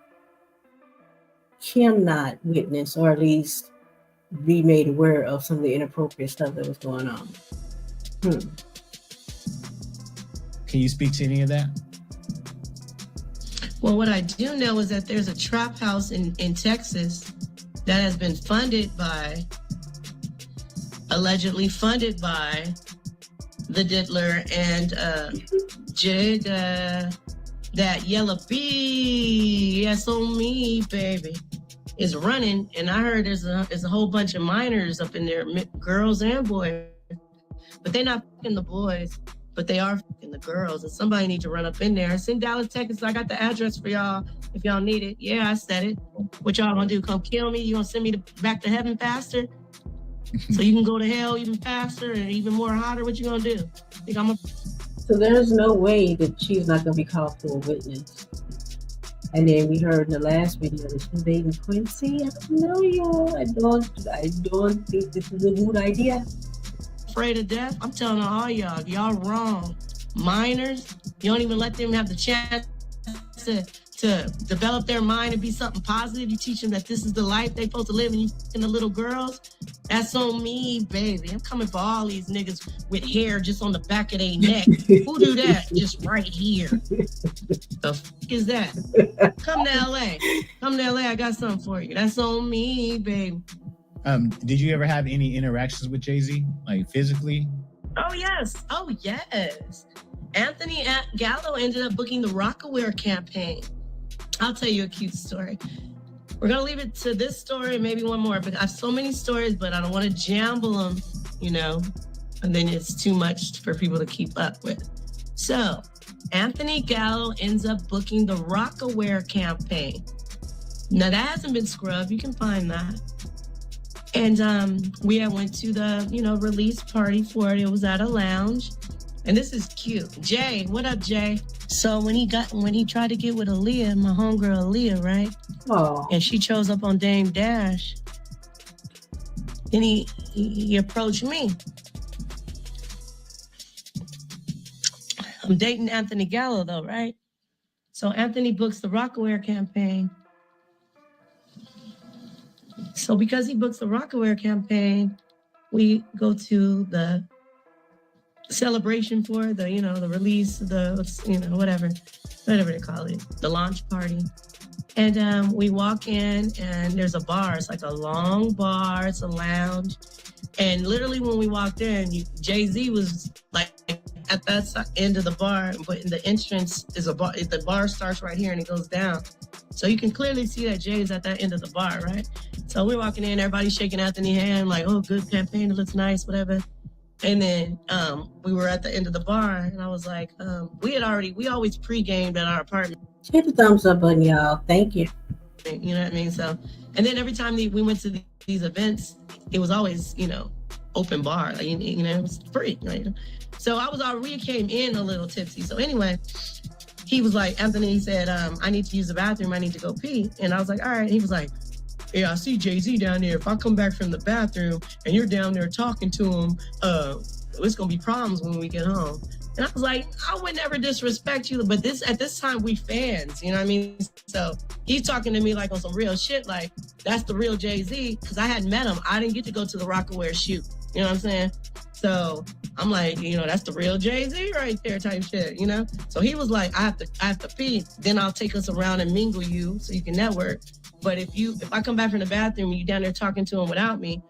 Kim not witness, or at least be made aware of some of the inappropriate stuff that was going on? Can you speak to any of that? Well, what I do know is that there's a trap house in Texas that has been allegedly funded by the Diddler and Jigga. That yellow bee, yes on me, baby, is running. And I heard there's a whole bunch of minors up in there, girls and boys. But they're not fucking the boys, but they are fucking the girls. And somebody need to run up in there. It's in Dallas, Texas. I got the address for y'all if y'all need it. Yeah, I said it. What y'all gonna do? Come kill me? You gonna send me back to heaven faster? So you can go to hell even faster and even more hotter? What you gonna do? Think I'm So there's no way that she's not going to be called for a witness. And then we heard in the last video that she's dating Quincy. I don't know, y'all. I don't think this is a good idea. afraid of death? I'm telling all y'all wrong. Minors, you don't even let them have the chance to develop their mind and be something positive. You teach them that this is the life they're supposed to live, and you the little girls. That's on me, baby. I'm coming for all these niggas with hair just on the back of their neck. Who do that? Just right here. The fuck is that? Come to LA. Come to LA. I got something for you. That's on me, baby. Did you ever have any interactions with Jay-Z, like physically? Oh, yes. Oh, yes. Anthony Gallo ended up booking the Rockaware campaign. I'll tell you a cute story. We're going to leave it to this story and maybe one more, but I have so many stories, but I don't want to jumble them, you know. and then it's too much for people to keep up with. So Anthony Gallo ends up booking the Rockaware campaign. Now that hasn't been scrubbed. You can find that. And we had went to the, release party for it. It was at a lounge. And this is cute. Jay, what up, Jay? So when he tried to get with Aaliyah, my homegirl Aaliyah, right? Oh. And she chose up on Dame Dash. Then he approached me. I'm dating Anthony Gallo though, right? So Anthony books the Rockaware campaign. So because he books the Rockaware campaign, we go to the celebration for the, the release, whatever they call it, the launch party. And we walk in and there's a bar. It's like a long bar. It's a lounge. And literally when we walked in, Jay-Z was like at that end of the bar, but the entrance is a bar. The bar starts right here and it goes down. So you can clearly see that Jay is at that end of the bar, right? So we're walking in, everybody's shaking Anthony's hand, like, oh, good campaign, it looks nice, whatever. And then we were at the end of the bar, and I was like, we always pre-gamed at our apartment. Hit the thumbs up button, y'all. Thank you. You know what I mean? So, and then every time we went to these events, it was always, open bar, like, it was free, right? So we came in a little tipsy. So anyway, he was like, Anthony said, I need to use the bathroom. I need to go pee. And I was like, all right. He was like, yeah, I see Jay-Z down there. If I come back from the bathroom and you're down there talking to him, it's going to be problems when we get home. And I was like, I would never disrespect you, but at this time, we fans, you know what I mean? So he's talking to me like on some real shit, like that's the real Jay-Z, because I hadn't met him. I didn't get to go to the Rockaware shoot, you know what I'm saying? So I'm like, that's the real Jay-Z right there type shit, So he was like, I have to pee, then I'll take us around and mingle you so you can network. But if I come back from the bathroom and you down there talking to him without me,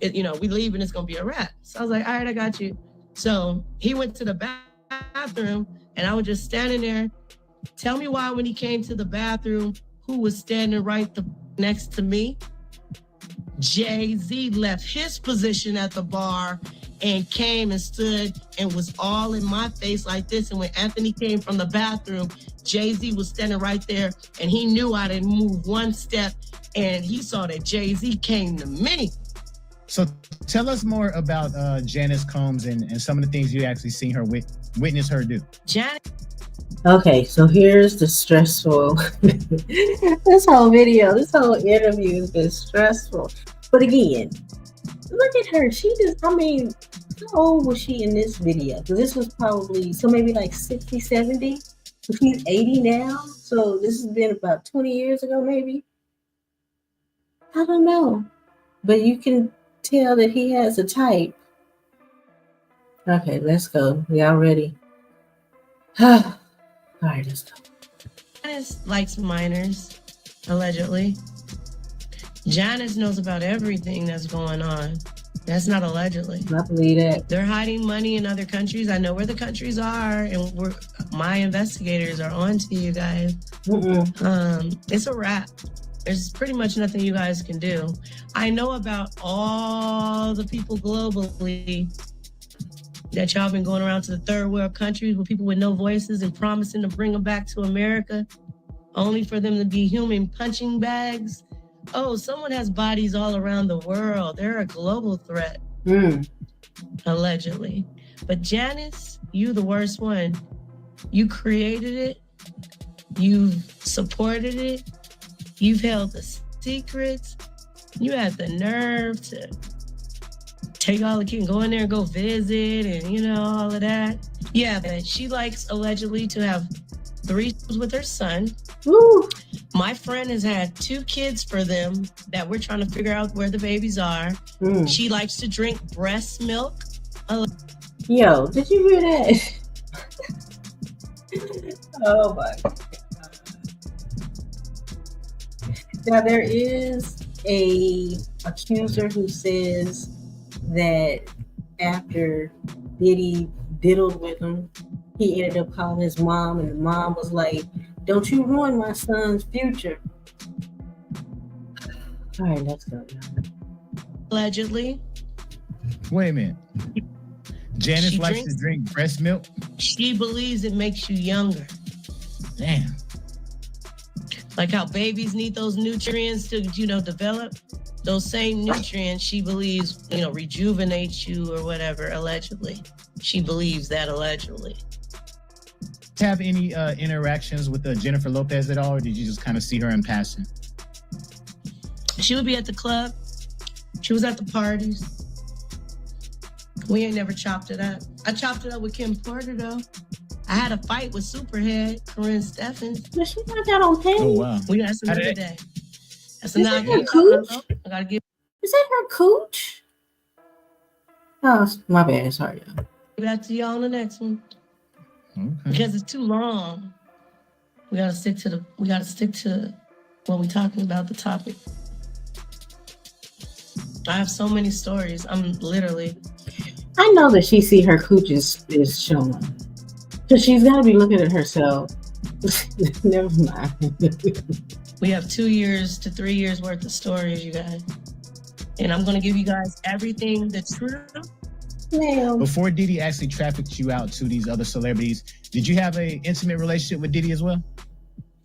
we leave and it's going to be a wrap. So I was like, all right, I got you. So he went to the bathroom and I was just standing there. Tell me why when he came to the bathroom, who was standing right next to me? Jay-Z left his position at the bar and came and stood and was all in my face like this. And when Anthony came from the bathroom, Jay-Z was standing right there and he knew I didn't move one step and he saw that Jay-Z came to me. So tell us more about Janice Combs and some of the things you actually seen her witness her do. Janice. Okay, so here's the stressful. This whole interview has been stressful. But again, look at her. How old was she in this video? Because this was probably, maybe like 60, 70. So she's 80 now. So this has been about 20 years ago, maybe. I don't know. But you can tell that he has a type. Okay, let's go. Y'all ready? All right, let's go. Janice likes minors, allegedly. Janice knows about everything that's going on. That's not allegedly. I believe that. They're hiding money in other countries. I know where the countries are, and my investigators are on to you guys. It's a wrap. There's pretty much nothing you guys can do. I know about all the people globally that y'all been going around to the third world countries with people with no voices and promising to bring them back to America, only for them to be human punching bags. Oh, someone has bodies all around the world. They're a global threat, allegedly. But Janice, you the worst one. You created it. You've supported it. You've held the secrets. You had the nerve to take all the kids, go in there and go visit and, all of that. Yeah, but she likes allegedly to have threesomes with her son. Woo. My friend has had 2 kids for them that we're trying to figure out where the babies are. She likes to drink breast milk. Yo, did you hear that? Oh my God. Now there is a accuser who says that after Diddy diddled with him, he ended up calling his mom, and the mom was like, "Don't you ruin my son's future." All right, let's go. Allegedly. Wait a minute. Janice She likes to drinks- drink breast milk. She believes it makes you younger. Damn. Like how babies need those nutrients to, develop. Those same nutrients, she believes, rejuvenate you or whatever, allegedly. She believes that allegedly. Have any interactions with Jennifer Lopez at all, or did you just kind of see her in passing? She would be at the club. She was at the parties. We ain't never chopped it up. I chopped it up with Kim Porter, though. I had a fight with Superhead, Corinne Steffens. But she got that on tape. Oh, wow. We got some other day. That's Is another that her cooch? I gotta give Is that her cooch? Oh, my bad. Sorry. that to y'all on the next one. Okay. Because it's too long. We gotta stick to when we're talking about the topic. I have so many stories. I'm literally. I know that she see her cooch is showing. So she's got to be looking at herself. Never mind. We have 2 years to 3 years worth of stories, you guys. And I'm going to give you guys everything that's true. Ma'am. Before Diddy actually trafficked you out to these other celebrities, did you have an intimate relationship with Diddy as well?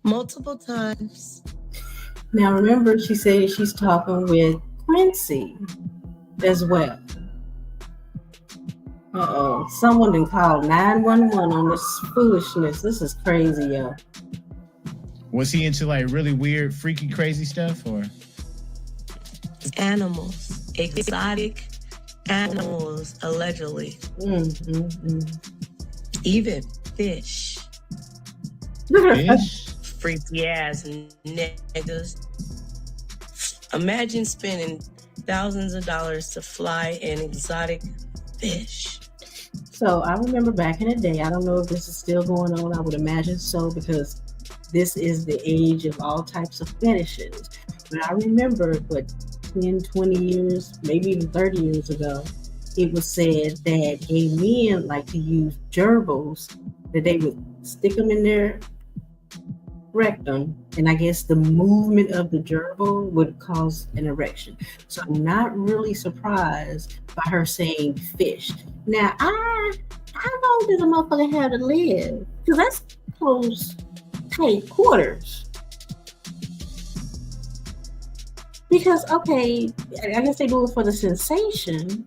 Multiple times. Now remember, she said she's talking with Quincy as well. Uh-oh. Someone done called 911 on this foolishness. This is crazy, yo. Was he into like really weird, freaky, crazy stuff, or? Animals. Exotic animals, allegedly. Even fish. Fish? Freaky ass niggas. Imagine spending thousands of dollars to fly an exotic fish. So I remember back in the day, I don't know if this is still going on. I would imagine so, because this is the age of all types of fetishes. But I remember, 10, 20 years, maybe even 30 years ago, it was said that gay men like to use gerbils, that they would stick them in their rectum, and I guess the movement of the gerbil would cause an erection. So I'm not really surprised by her saying fish. Now, how long does a motherfucker have to live? Because that's close tight quarters. Because, okay, I guess they do it for the sensation,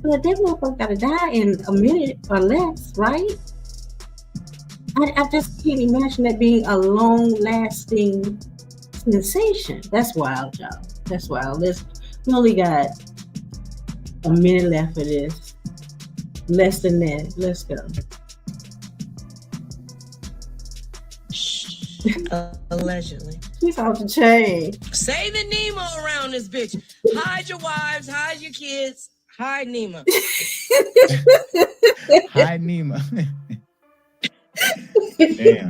but that motherfucker gotta die in a minute or less, right? I just can't imagine that being a long-lasting sensation. That's wild, y'all. That's wild. We only got a minute left for this. Less than that. Let's go. Allegedly. She's off the chain. Saving Nemo around this bitch. Hide your wives, hide your kids, hide Nemo. Hi, Nemo. Damn.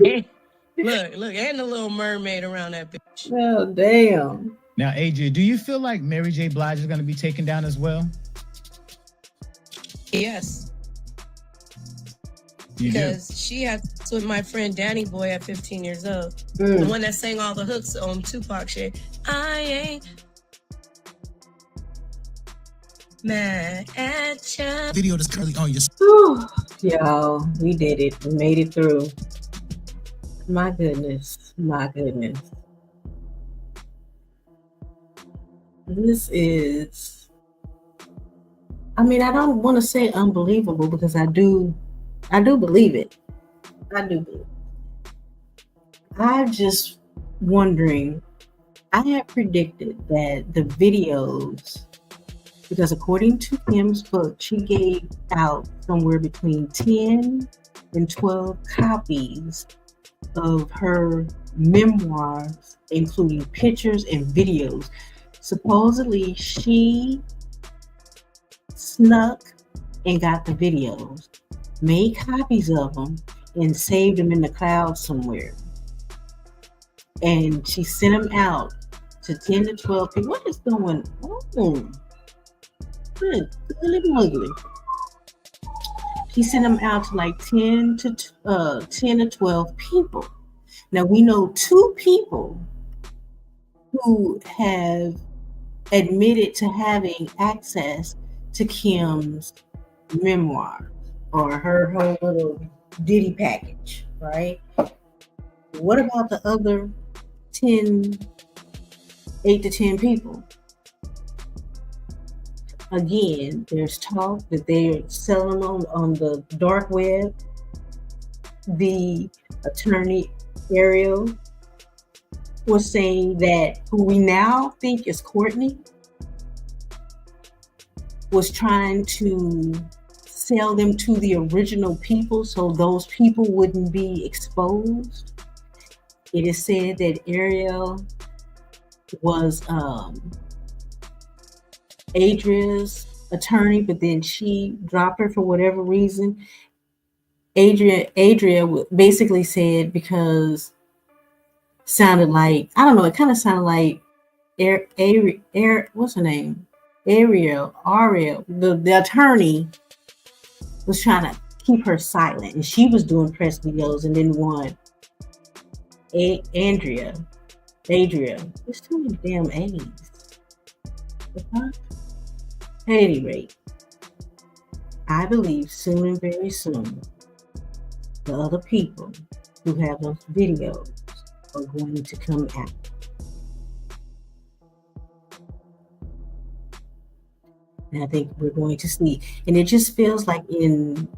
Look, and the little mermaid around that bitch. Oh, damn. Now, Adria, do you feel like Mary J. Blige is going to be taken down as well? Yes. You because she had with my friend Danny Boy at 15 years old. Mm. The one that sang all the hooks on Tupac shit. I ain't mad at ya. Video that's currently on your. Whew. Y'all, we did it. We made it through. My goodness. My goodness. This is, I mean, I don't want to say unbelievable because I do believe it. I do believe it. I'm just wondering, I had predicted that the videos, because according to Kim's book, she gave out somewhere between 10 and 12 copies of her memoirs, including pictures and videos. Supposedly, she snuck and got the videos, made copies of them, and saved them in the cloud somewhere. And she sent them out to 10 to 12 people. What is going on? Good, ugly. She sent them out to like 10 to 12 people. Now we know 2 people who have admitted to having access to Kim's memoir or her whole little Diddy package, right? What about the other 10, 8 to 10 people? Again, there's talk that they're selling on the dark web. The attorney Ariel was saying that who we now think is Courtney was trying to sell them to the original people so those people wouldn't be exposed. It is said that Ariel was Adria's attorney, but then she dropped her for whatever reason. Adria basically said because sounded like, I don't know, it kind of sounded like what's her name? Ariel, the attorney was trying to keep her silent, and she was doing press videos and didn't want Adria. There's too many damn A's. At any rate, I believe soon and very soon, the other people who have those videos are going to come out. And I think we're going to see, and it just feels like in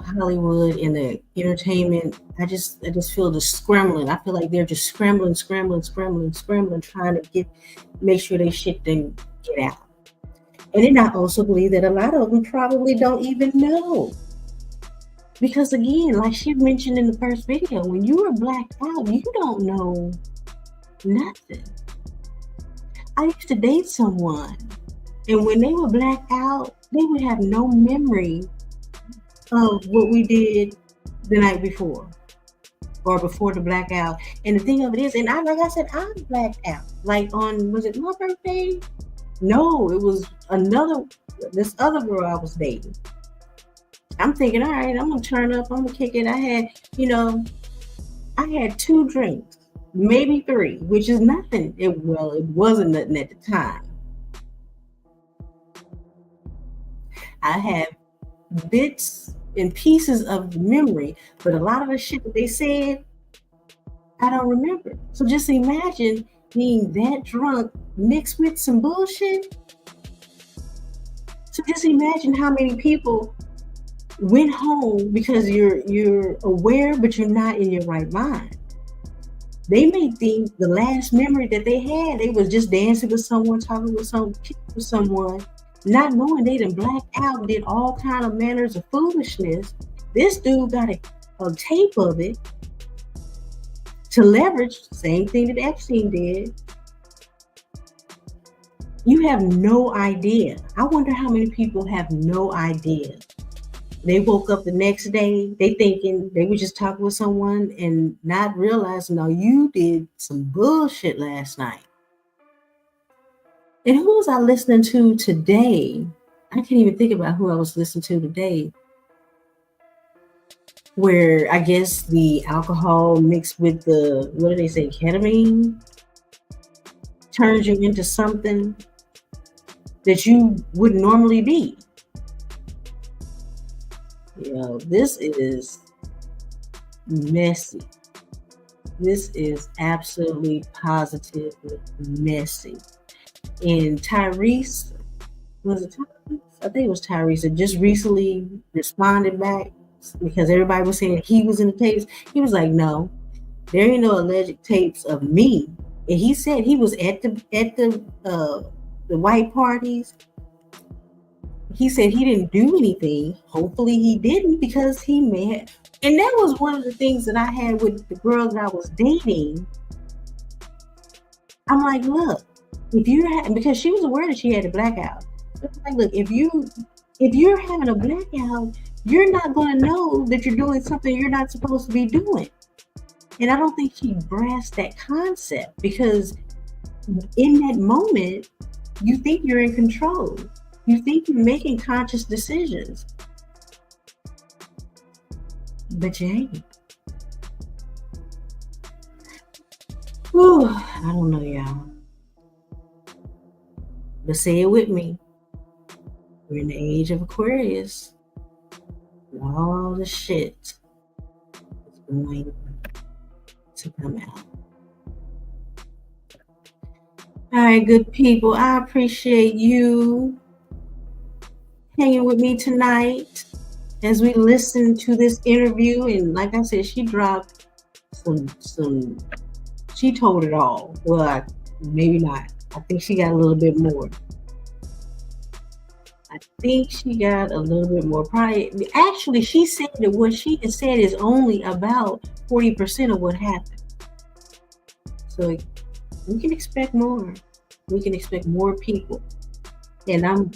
Hollywood, in the entertainment, I just feel the scrambling. I feel like they're just scrambling, trying to make sure they shit didn't get out. And then I also believe that a lot of them probably don't even know. Because again, like she mentioned in the first video, when you are blacked out, you don't know nothing. I used to date someone, and when they were blacked out, they would have no memory of what we did the night before or before the blackout. And the thing of it is, and like I said, I'm blacked out. Like was it my birthday? No, it was this other girl I was dating. I'm thinking, all right, I'm gonna turn up, I'm gonna kick it. I had 2 drinks, maybe 3, which is nothing. It wasn't nothing at the time. I have bits and pieces of memory, but a lot of the shit that they said, I don't remember. So just imagine being that drunk mixed with some bullshit. So just imagine how many people went home because you're aware, but you're not in your right mind. They may think the last memory that they had, they was just dancing with someone, talking with someone, not knowing they done blacked out, did all kind of manners of foolishness. This dude got a tape of it to leverage, same thing that Epstein did. You have no idea. I wonder how many people have no idea. They woke up the next day, they thinking they were just talking with someone and not realizing, no, you did some bullshit last night. And who was I listening to today? I can't even think about who I was listening to today. Where I guess the alcohol mixed with the, what do they say, ketamine, turns you into something that you wouldn't normally be. This is messy. This is absolutely positively messy. And Tyrese, was it Tyrese? I think it was Tyrese that just recently responded back because everybody was saying he was in the tapes. He was like, no, there ain't no alleged tapes of me. And he said he was at the white parties. He said he didn't do anything. Hopefully he didn't, because he may have. And that was one of the things that I had with the girl that I was dating. I'm like, look, because she was aware that she had a blackout. So I'm like, look, if you're having a blackout, you're not going to know that you're doing something you're not supposed to be doing. And I don't think she grasped that concept, because in that moment, you think you're in control. You think you're making conscious decisions, but you ain't. Whew, I don't know, y'all. But say it with me. We're in the age of Aquarius. all the shit is going to come out. All right, good people. I appreciate you hanging with me tonight as we listen to this interview. And like I said, she dropped some. She told it all. Well, maybe not. I think she got a little bit more. I think she got a little bit more. Probably, actually, she said that what she has said is only about 40% of what happened. So we can expect more. We can expect more people. And I'm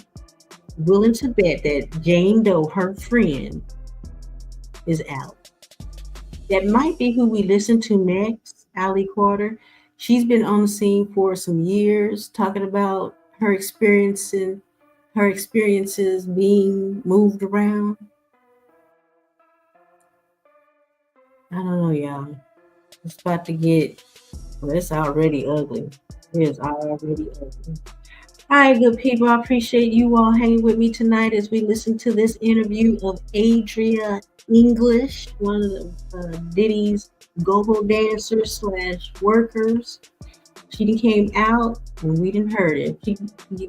willing to bet that Jane Doe, her friend, is out. That might be who we listen to next, Allie Carter. She's been on the scene for some years, talking about her experiences being moved around. I don't know, y'all. It's about to get, well, it's already ugly. It is already ugly. All right, good people. I appreciate you all hanging with me tonight as we listen to this interview of Adria English, one of Diddy's go-go dancers / workers. She came out and we didn't heard it. She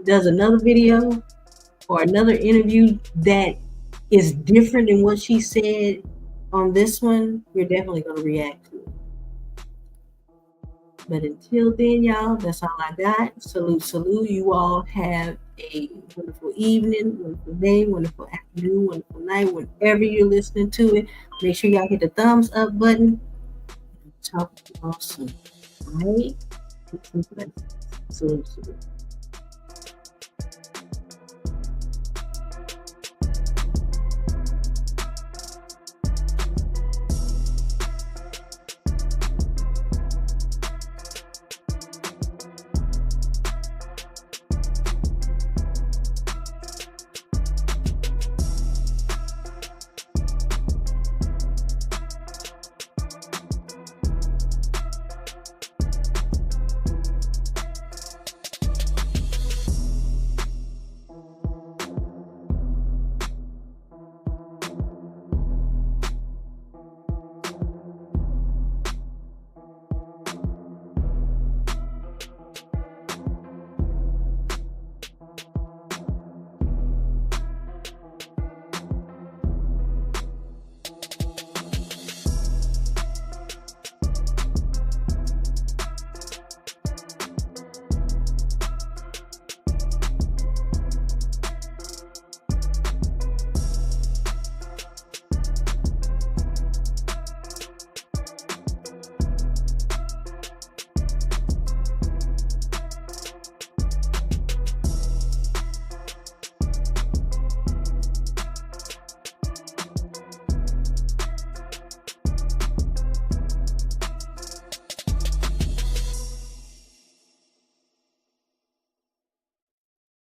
does another video or another interview that is different than what she said on this one. We're definitely going to react to it. But until then, y'all, that's all I got. Salute. You all have a wonderful evening, wonderful day, wonderful afternoon, wonderful night, whenever you're listening to it. Make sure y'all hit the thumbs up button. Talk to you all soon. All right? Salute.